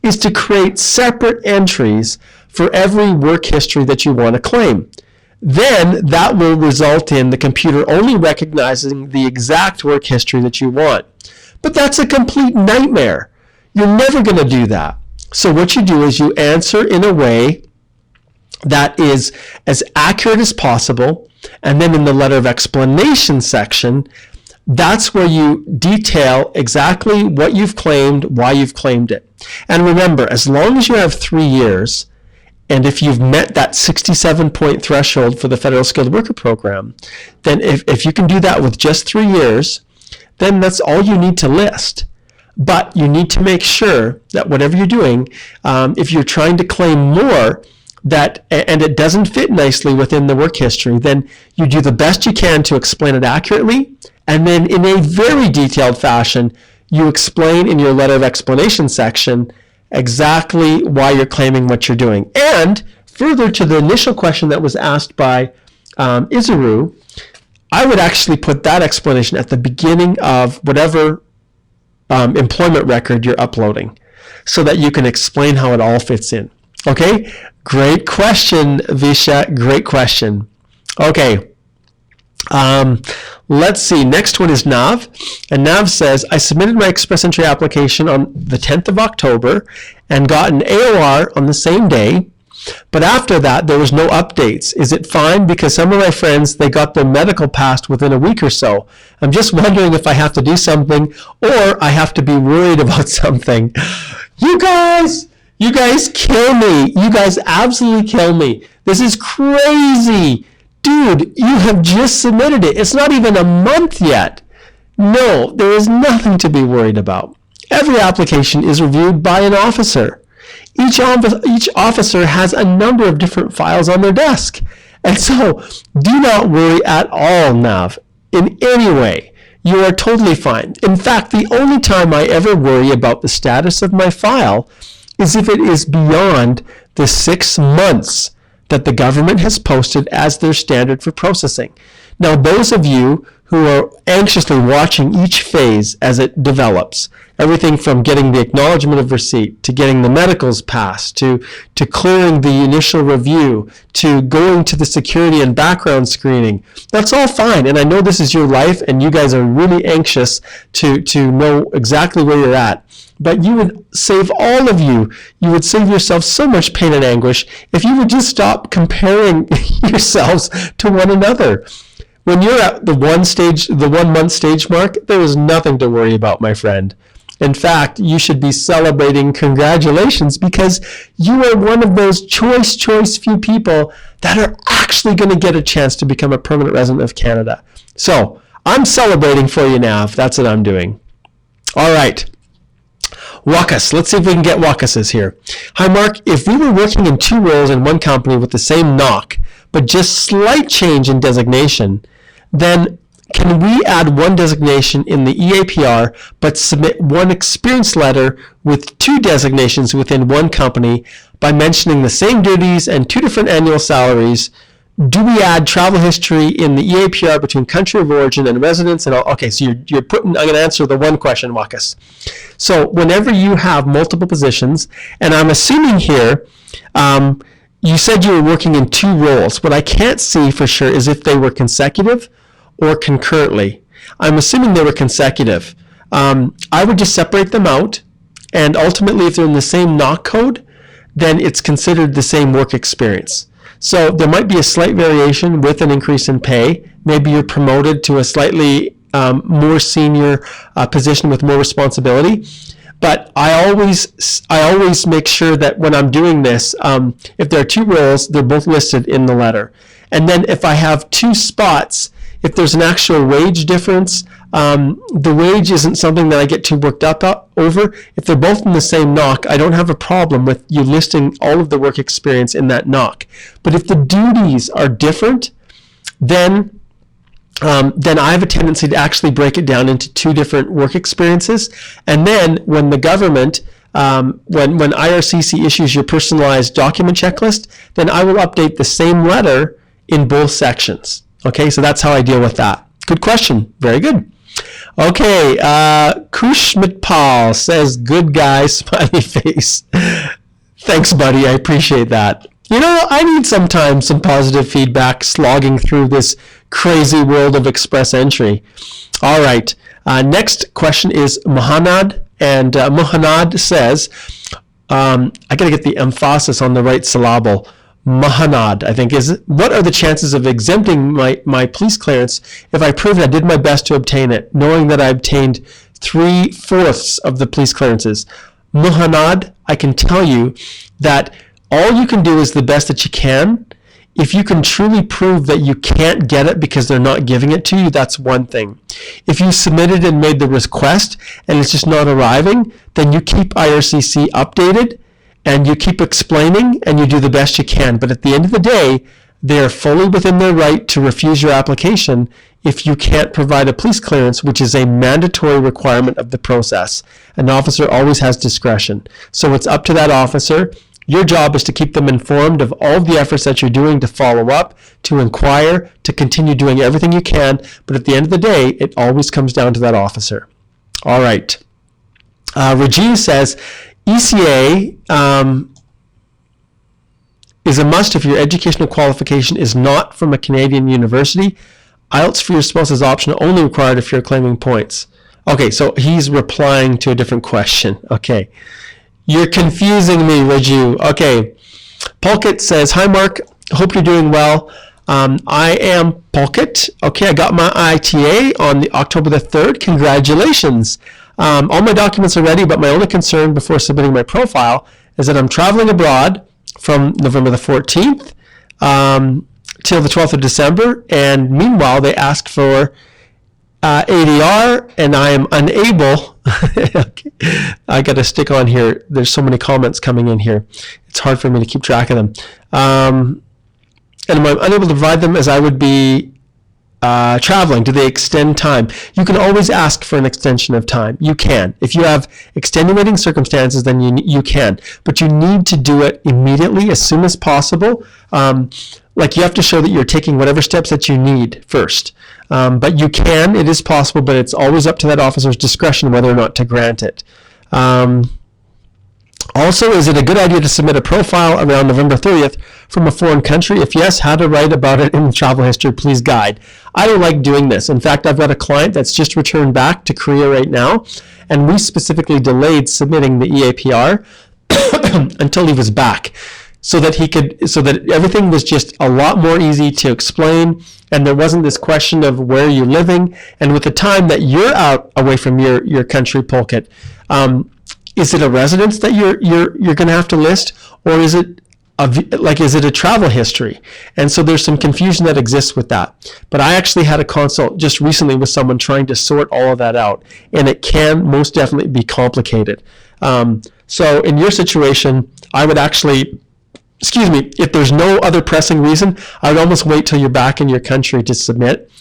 is to create separate entries for every work history that you want to claim. Then that will result in the computer only recognizing the exact work history that you want. But that's a complete nightmare. You're never going to do that. So what you do is you answer in a way that is as accurate as possible, and then in the letter of explanation section, that's where you detail exactly what you've claimed, why you've claimed it. And remember, as long as you have 3 years, and if you've met that 67-point threshold for the Federal Skilled Worker Program, then if you can do that with just 3 years, then that's all you need to list. But you need to make sure that whatever you're doing, if you're trying to claim more, and it doesn't fit nicely within the work history, then you do the best you can to explain it accurately, and then in a very detailed fashion, you explain in your letter of explanation section exactly why you're claiming what you're doing. And further to the initial question that was asked by Izuru, I would actually put that explanation at the beginning of whatever employment record you're uploading, so that you can explain how it all fits in. Okay, great question, Visha, great question. Okay, let's see, next one is Nav, and Nav says, I submitted my Express Entry application on the 10th of October and got an AOR on the same day, but after that there was no updates. Is it fine? Because some of my friends, they got their medical passed within a week or so. I'm just wondering if I have to do something, or I have to be worried about something. You guys kill me. You guys absolutely kill me. This is crazy. Dude, you have just submitted it. It's not even a month yet. No, there is nothing to be worried about. Every application is reviewed by an officer. Each officer has a number of different files on their desk. And so do not worry at all, Nav, in any way. You are totally fine. In fact, the only time I ever worry about the status of my file is if it is beyond the 6 months that the government has posted as their standard for processing. Now, those of you who are anxiously watching each phase as it develops, everything from getting the acknowledgement of receipt, to getting the medicals passed, to clearing the initial review, to going to the security and background screening, that's all fine. And I know this is your life, and you guys are really anxious to know exactly where you're at. But you would save you would save yourself so much pain and anguish if you would just stop comparing yourselves to one another. When you're at the 1 month stage mark, there is nothing to worry about, my friend. In fact, you should be celebrating congratulations, because you are one of those choice few people that are actually going to get a chance to become a permanent resident of Canada. So I'm celebrating for you now, if that's what I'm doing. All right. Wakas. Let's see if we can get Wakases here. Hi, Mark. If we were working in 2 roles in one company with the same knock, but just slight change in designation, then can we add 1 designation in the eAPR, but submit 1 experience letter with 2 designations within one company by mentioning the same duties and 2 different annual salaries? Do we add travel history in the eAPR between country of origin and residence? And okay, so you're putting, I'm going to answer the 1 question, Wakas. So whenever you have multiple positions, and I'm assuming here, you said you were working in 2 roles. What I can't see for sure is if they were consecutive or concurrently. I'm assuming they were consecutive. I would just separate them out, and ultimately if they're in the same knock code, then it's considered the same work experience. So there might be a slight variation with an increase in pay. maybe you're promoted to a slightly more senior position with more responsibility. But I always make sure that when I'm doing this, if there are two roles, they're both listed in the letter. And then if I have two spots, if there's an actual wage difference, the wage isn't something that I get too worked up over. If they're both in the same knock, I don't have a problem with you listing all of the work experience in that knock. But if the duties are different, then I have a tendency to actually break it down into two different work experiences. And then when the government, when IRCC issues your personalized document checklist, then I will update the same letter in both sections. Okay, so that's how I deal with that. Good question. Very good. Okay, Kushmitpal says, good guy, smiley face. Thanks, buddy. I appreciate that. You know, I need sometimes some positive feedback slogging through this crazy world of Express Entry. All right. Next question is Mohanad. And Mohanad says, I got to get the emphasis on the right syllable. Mohanad, I think, is, what are the chances of exempting my police clearance if I prove I did my best to obtain it, knowing that I obtained 3/4 of the police clearances? Mohanad, I can tell you that all you can do is the best that you can. If you can truly prove that you can't get it because they're not giving it to you, that's one thing. If you submitted and made the request and it's just not arriving, then you keep IRCC updated and you keep explaining and you do the best you can. But at the end of the day, they are fully within their right to refuse your application if you can't provide a police clearance, which is a mandatory requirement of the process. An officer always has discretion. So it's up to that officer. Your job is to keep them informed of all of the efforts that you're doing to follow up, to inquire, to continue doing everything you can. But at the end of the day, it always comes down to that officer. All right. Rajiv says, ECA is a must if your educational qualification is not from a Canadian university. IELTS for your spouse is optional, only required if you're claiming points. Okay, so he's replying to a different question. Okay. You're confusing me, Raju. Okay. Pulkit says, hi, Mark. Hope you're doing well. I am Pulkit. Okay, I got my ITA on the October the 3rd. Congratulations. All my documents are ready, but my only concern before submitting my profile is that I'm traveling abroad from November the 14th till the 12th of December, and meanwhile they ask for ADR, and I am unable. Okay. I got to stick on here. There's so many comments coming in here. It's hard for me to keep track of them. And I'm unable to provide them as I would be traveling. Do they extend time? You can always ask for an extension of time. You can. If you have extenuating circumstances, then you can. But you need to do it immediately, as soon as possible. Like, you have to show that you're taking whatever steps that you need first. But you can. It is possible, but it's always up to that officer's discretion whether or not to grant it. Also, is it a good idea to submit a profile around November 30th from a foreign country? If yes, how to write about it in the travel history, please guide. I don't like doing this. In fact, I've got a client that's just returned back to Korea right now, and we specifically delayed submitting the eAPR until he was back, so that everything was just a lot more easy to explain, and there wasn't this question of where you're living. And with the time that you're out away from your country, Pulkit, is it a residence that you're going to have to list, or is it a travel history? And so there's some confusion that exists with that. But I actually had a consult just recently with someone trying to sort all of that out, and it can most definitely be complicated. So in your situation, I would actually, if there's no other pressing reason, I would almost wait till you're back in your country to submit.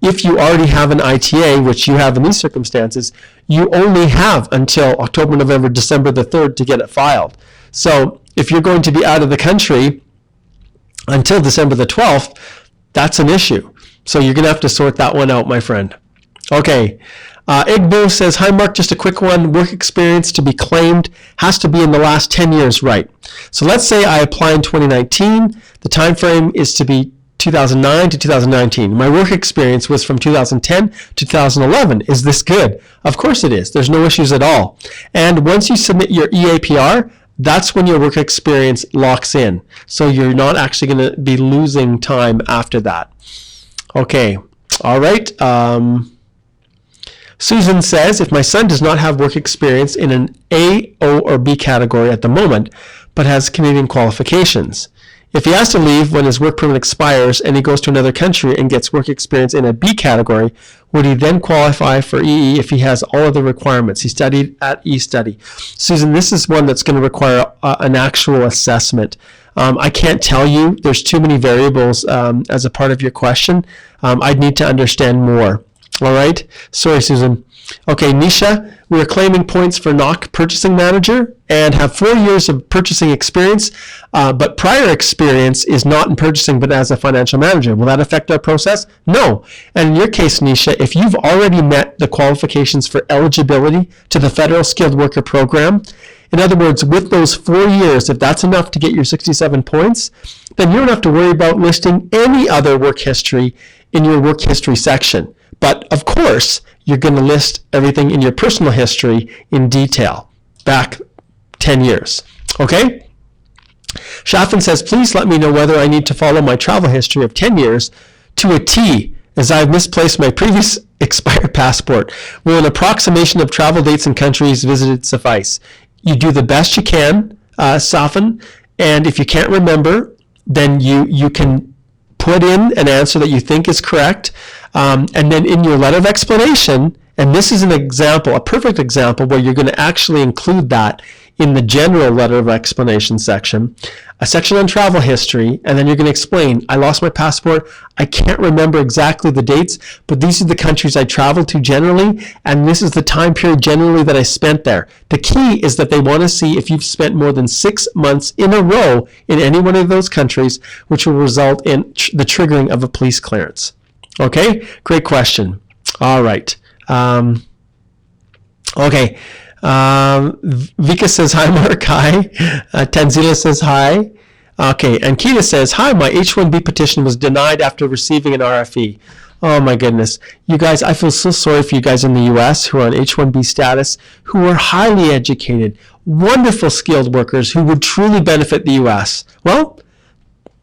If you already have an ITA, which you have in these circumstances, you only have until October, November, December the 3rd to get it filed. So if you're going to be out of the country until December the 12th, that's an issue. So you're going to have to sort that one out, my friend. Okay. Igbo says, hi, Mark, just a quick one. Work experience to be claimed has to be in the last 10 years, right? So let's say I apply in 2019. The time frame is to be 2009 to 2019. My work experience was from 2010 to 2011. Is this good? Of course it is. There's no issues at all. And once you submit your eAPR, that's when your work experience locks in. So you're not actually going to be losing time after that. Okay. All right. Susan says, if my son does not have work experience in an A, O, or B category at the moment, but has Canadian qualifications, if he has to leave when his work permit expires and he goes to another country and gets work experience in a B category, would he then qualify for EE if he has all of the requirements? He studied at eStudy. Susan, this is one that's going to require an actual assessment. I can't tell you. There's too many variables as a part of your question. I'd need to understand more. All right. Sorry, Susan. Okay, Nisha, we are claiming points for NOC purchasing manager and have 4 years of purchasing experience, but prior experience is not in purchasing but as a financial manager. Will that affect our process? No. And in your case, Nisha, if you've already met the qualifications for eligibility to the Federal Skilled Worker Program, in other words, with those 4 years, if that's enough to get your 67 points, then you don't have to worry about listing any other work history in your work history section. But of course, you're going to list everything in your personal history in detail, back 10 years. Okay? Shaffin says, please let me know whether I need to follow my travel history of 10 years to a T, as I've misplaced my previous expired passport. Will an approximation of travel dates and countries visited suffice? You do the best you can, Shaffin, and if you can't remember, then you can put in an answer that you think is correct, and then in your letter of explanation, and this is an example, a perfect example where you're going to actually include that in the general letter of explanation section, a section on travel history, and then you're going to explain, I lost my passport, I can't remember exactly the dates, but these are the countries I traveled to generally, and this is the time period generally that I spent there. The key is that they want to see if you've spent more than 6 months in a row in any one of those countries, which will result in the triggering of a police clearance. Okay, great question. All right. Okay. Vika says hi, Mark. Hi. Tanzila says hi. Okay, and Kita says, hi, my H-1B petition was denied after receiving an RFE. Oh my goodness. You guys, I feel so sorry for you guys in the US who are on H-1B status, who are highly educated, wonderful skilled workers who would truly benefit the US. Well,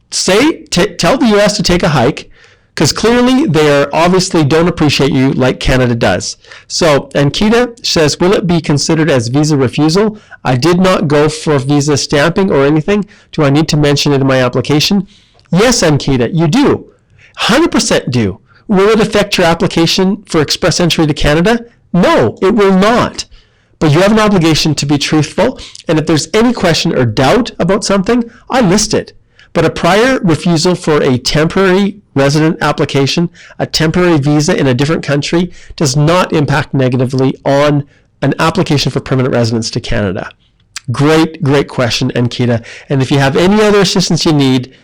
tell the US to take a hike, because clearly they obviously don't appreciate you like Canada does. So, and Kita says, will it be considered as visa refusal? I did not go for visa stamping or anything. Do I need to mention it in my application? Yes, Ankita, you do. 100% do. Will it affect your application for Express Entry to Canada? No, it will not. But you have an obligation to be truthful, and if there's any question or doubt about something, I list it. But a prior refusal for a temporary resident application, a temporary visa in a different country, does not impact negatively on an application for permanent residence to Canada. Great, great question, Ankita. And if you have any other assistance you need,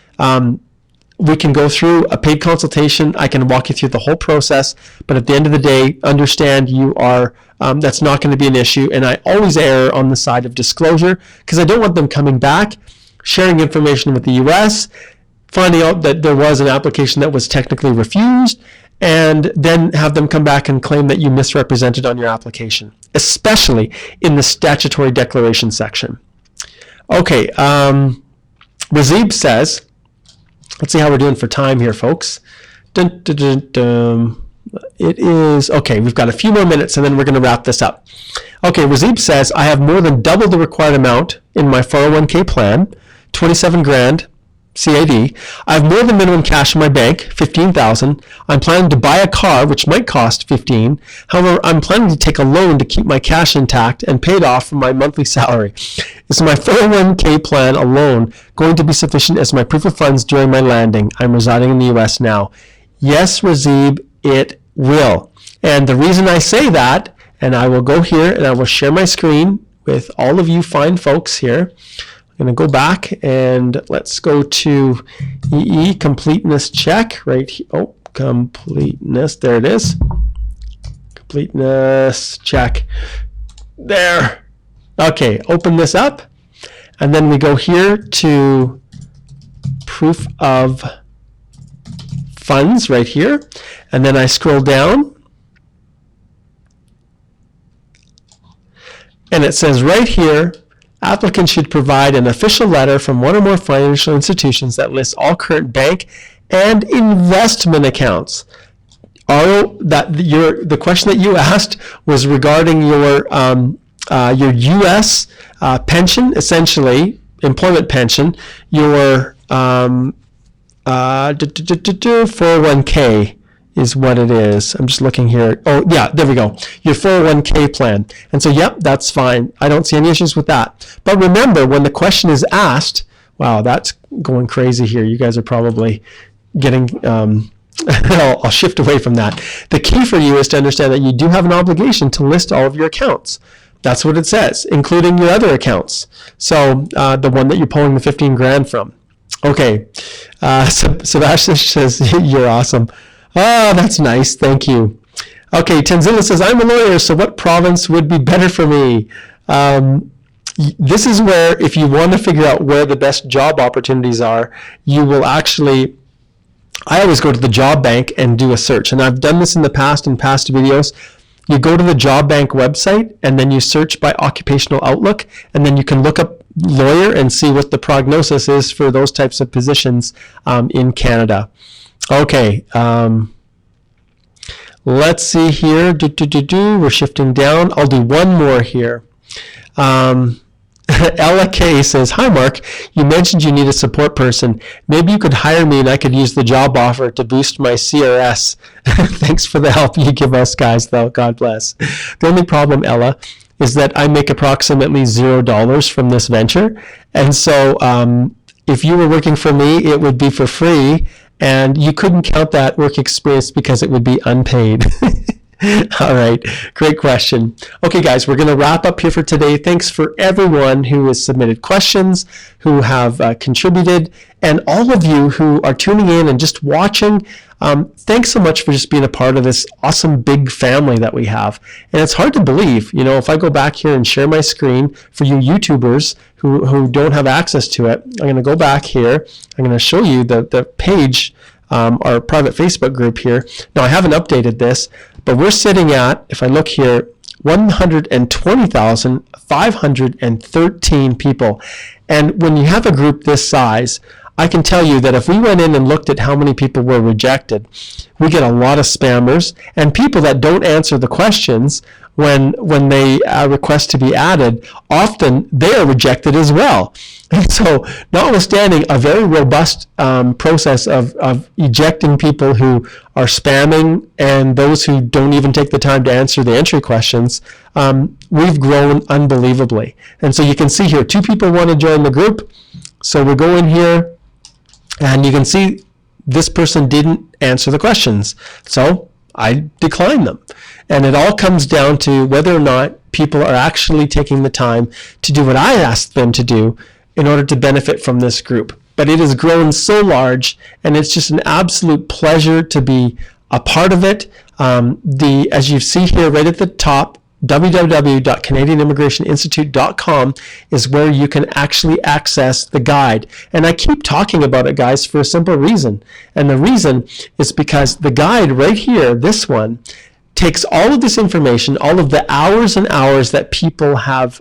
we can go through a paid consultation. I can walk you through the whole process. But at the end of the day, understand you are, that's not going to be an issue. And I always err on the side of disclosure because I don't want them coming back, sharing information with the US, finding out that there was an application that was technically refused, and then have them come back and claim that you misrepresented on your application, especially in the statutory declaration section. Okay, Razib says, let's see how we're doing for time here, folks. Dun, dun, dun, dun. It is, okay, we've got a few more minutes and then we're going to wrap this up. Okay, Razib says, I have more than double the required amount in my 401k plan, 27 grand CAD. I have more than minimum cash in my bank, 15,000. I'm planning to buy a car, which might cost 15. However, I'm planning to take a loan to keep my cash intact and paid off from my monthly salary. Is my 401k plan alone going to be sufficient as my proof of funds during my landing? I'm residing in the US now. Yes, Razib, it will. And the reason I say that, and I will go here and I will share my screen with all of you fine folks here. I'm going to go back and let's go to EE completeness check right here. Oh, completeness, there it is. Completeness check. There. Okay, open this up. And then we go here to proof of funds right here. And then I scroll down. And it says right here, applicants should provide an official letter from one or more financial institutions that lists all current bank and investment accounts. the question that you asked was regarding your U.S. Pension, essentially employment pension, your 401k is what it is. I'm just looking here. Oh yeah, there we go. Your 401k plan. And so yep, that's fine. I don't see any issues with that. But remember, when the question is asked, wow, that's going crazy here. You guys are probably getting I'll shift away from that. The key for you is to understand that you do have an obligation to list all of your accounts. That's what it says, including your other accounts. So the one that you're pulling the 15 grand from. Okay, Sebastian says, you're awesome. Oh, that's nice, thank you. Okay, Tanzila says, I'm a lawyer, so what province would be better for me? This is where, if you want to figure out where the best job opportunities are, you will actually, I always go to the job bank and do a search. And I've done this in the past, in past videos. You go to the job bank website and then you search by occupational outlook, and then you can look up lawyer and see what the prognosis is for those types of positions in Canada. Okay, let's see here. We're shifting down. I'll do one more here. Ella K says, hi Mark, you mentioned you need a support person. Maybe you could hire me and I could use the job offer to boost my CRS. Thanks for the help you give us guys though, God bless. The only problem, Ella, is that I make approximately $0 from this venture. And so if you were working for me, it would be for free, and you couldn't count that work experience because it would be unpaid. All right, great question. Okay, guys, we're going to wrap up here for today. Thanks for everyone who has submitted questions, who have contributed, and all of you who are tuning in and just watching. Thanks so much for just being a part of this awesome big family that we have. And it's hard to believe, you know, if I go back here and share my screen for you YouTubers who don't have access to it, I'm going to go back here. I'm going to show you the page, our private Facebook group here. Now, I haven't updated this, but we're sitting at, if I look here, 120,513 people. And when you have a group this size, I can tell you that if we went in and looked at how many people were rejected, we get a lot of spammers and people that don't answer the questions when they request to be added. Often they are rejected as well. And so, notwithstanding a very robust process of ejecting people who are spamming and those who don't even take the time to answer the entry questions, we've grown unbelievably. And so you can see here, 2 people want to join the group. So we go in here, and you can see this person didn't answer the questions. So I decline them. And it all comes down to whether or not people are actually taking the time to do what I asked them to do in order to benefit from this group. But it has grown so large, and it's just an absolute pleasure to be a part of it. As you see here right at the top, www.canadianimmigrationinstitute.com is where you can actually access the guide. And I keep talking about it, guys, for a simple reason. And the reason is because the guide right here, this one, takes all of this information, all of the hours and hours that people have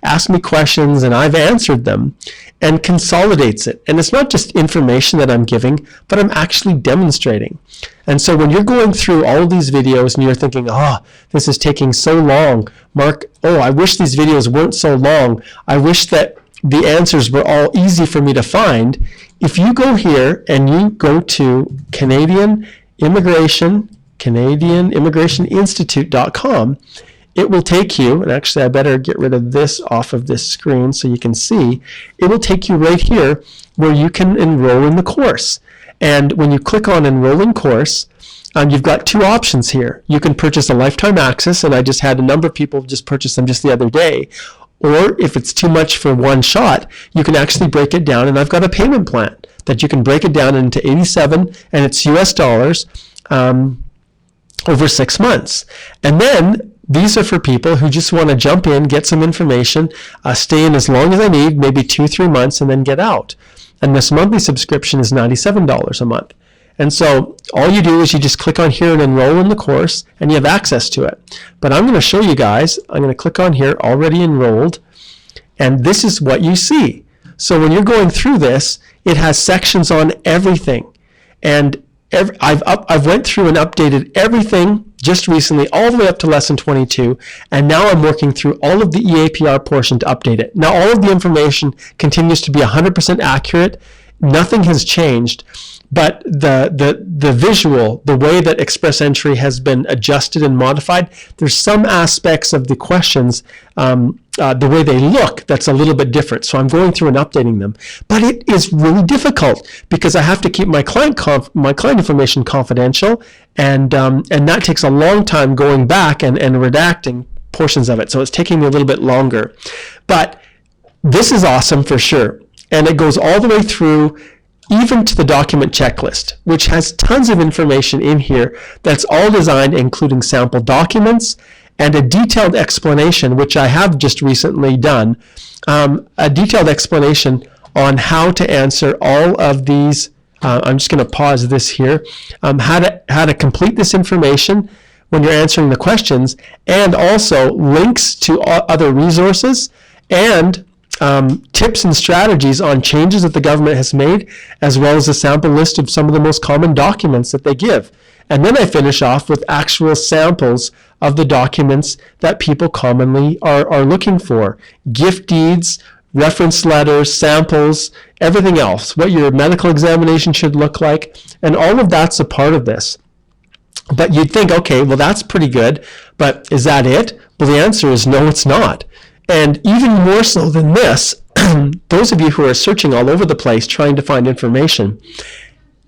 asked me questions and I've answered them, and consolidates it. And it's not just information that I'm giving, but I'm actually demonstrating. And so when you're going through all of these videos and you're thinking, oh, this is taking so long, Mark, oh, I wish these videos weren't so long. I wish that the answers were all easy for me to find. If you go here and you go to CanadianImmigrationInstitute.com, it will take you, and actually I better get rid of this off of this screen so you can see, it will take you right here where you can enroll in the course. And when you click on enroll in course, you've got 2 options here. You can purchase a lifetime access, and I just had a number of people just purchase them just the other day. Or if it's too much for one shot, you can actually break it down, and I've got a payment plan that you can break it down into 87, and it's US dollars over 6 months. And then these are for people who just want to jump in, get some information, stay in as long as I need, maybe 2-3 months, and then get out. And this monthly subscription is $97 a month. And so all you do is you just click on here and enroll in the course, and you have access to it. But I'm going to show you guys, I'm going to click on here, already enrolled, and this is what you see. So when you're going through this, it has sections on everything. And I've went through and updated everything just recently, all the way up to lesson 22, and now I'm working through all of the eAPR portion to update it. Now all of the information continues to be 100% accurate. Nothing has changed, but the visual, the way that Express Entry has been adjusted and modified, there's some aspects of the questions, the way they look, that's a little bit different. So I'm going through and updating them. But it is really difficult because I have to keep my client information confidential, and that takes a long time going back and redacting portions of it. So it's taking me a little bit longer. But this is awesome for sure. And it goes all the way through even to the document checklist, which has tons of information in here that's all designed, including sample documents and a detailed explanation, which I have just recently done, a detailed explanation on how to answer all of these. I'm just going to pause this here. How to complete this information when you're answering the questions, and also links to other resources and tips and strategies on changes that the government has made, as well as a sample list of some of the most common documents that they give. And then I finish off with actual samples of the documents that people commonly are looking for. Gift deeds, reference letters, samples, everything else, what your medical examination should look like, and all of that's a part of this. But you'd think, okay, well that's pretty good, but is that it? Well, the answer is no, it's not. And even more so than this, those of you who are searching all over the place trying to find information,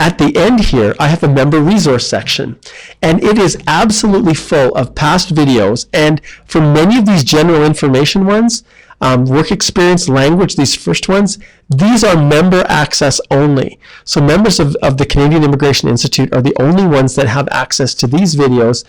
at the end here, I have a member resource section, and it is absolutely full of past videos. And for many of these general information ones, work experience, language, these first ones, these are member access only. So members of the Canadian Immigration Institute are the only ones that have access to these videos,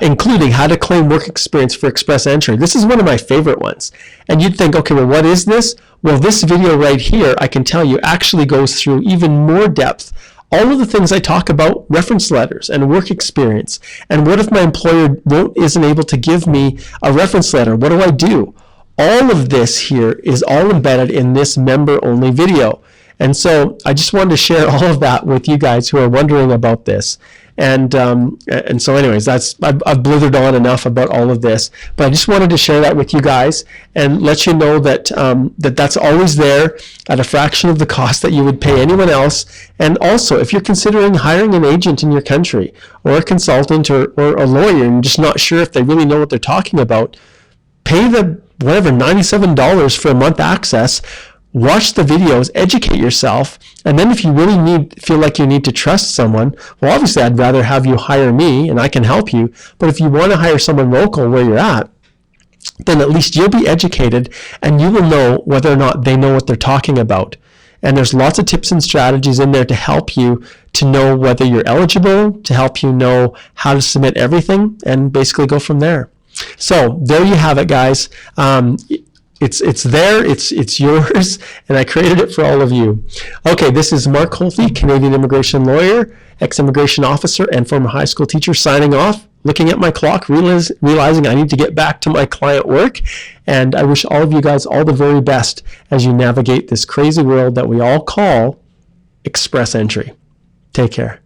including how to claim work experience for Express Entry. This is one of my favorite ones. And you'd think, okay, well, what is this? Well, this video right here, I can tell you, actually goes through even more depth all of the things I talk about, reference letters and work experience. And what if my employer isn't able to give me a reference letter? What do I do? All of this here is all embedded in this member-only video. And so I just wanted to share all of that with you guys who are wondering about this. And so anyways, I've blithered on enough about all of this, but I just wanted to share that with you guys and let you know that that's always there at a fraction of the cost that you would pay anyone else. And also, if you're considering hiring an agent in your country, or a consultant, or a lawyer, and just not sure if they really know what they're talking about, pay the whatever $97 for a month access. Watch the videos, educate yourself, and then if you really feel like you need to trust someone, well, obviously I'd rather have you hire me and I can help you. But if you want to hire someone local where you're at, then at least you'll be educated and you will know whether or not they know what they're talking about. And there's lots of tips and strategies in there to help you to know whether you're eligible, to help you know how to submit everything, and basically go from there. So there you have it, guys. It's there, it's yours, and I created it for all of you. Okay, this is Mark Holthe, Canadian immigration lawyer, ex-immigration officer, and former high school teacher, signing off, looking at my clock, realizing I need to get back to my client work, and I wish all of you guys all the very best as you navigate this crazy world that we all call Express Entry. Take care.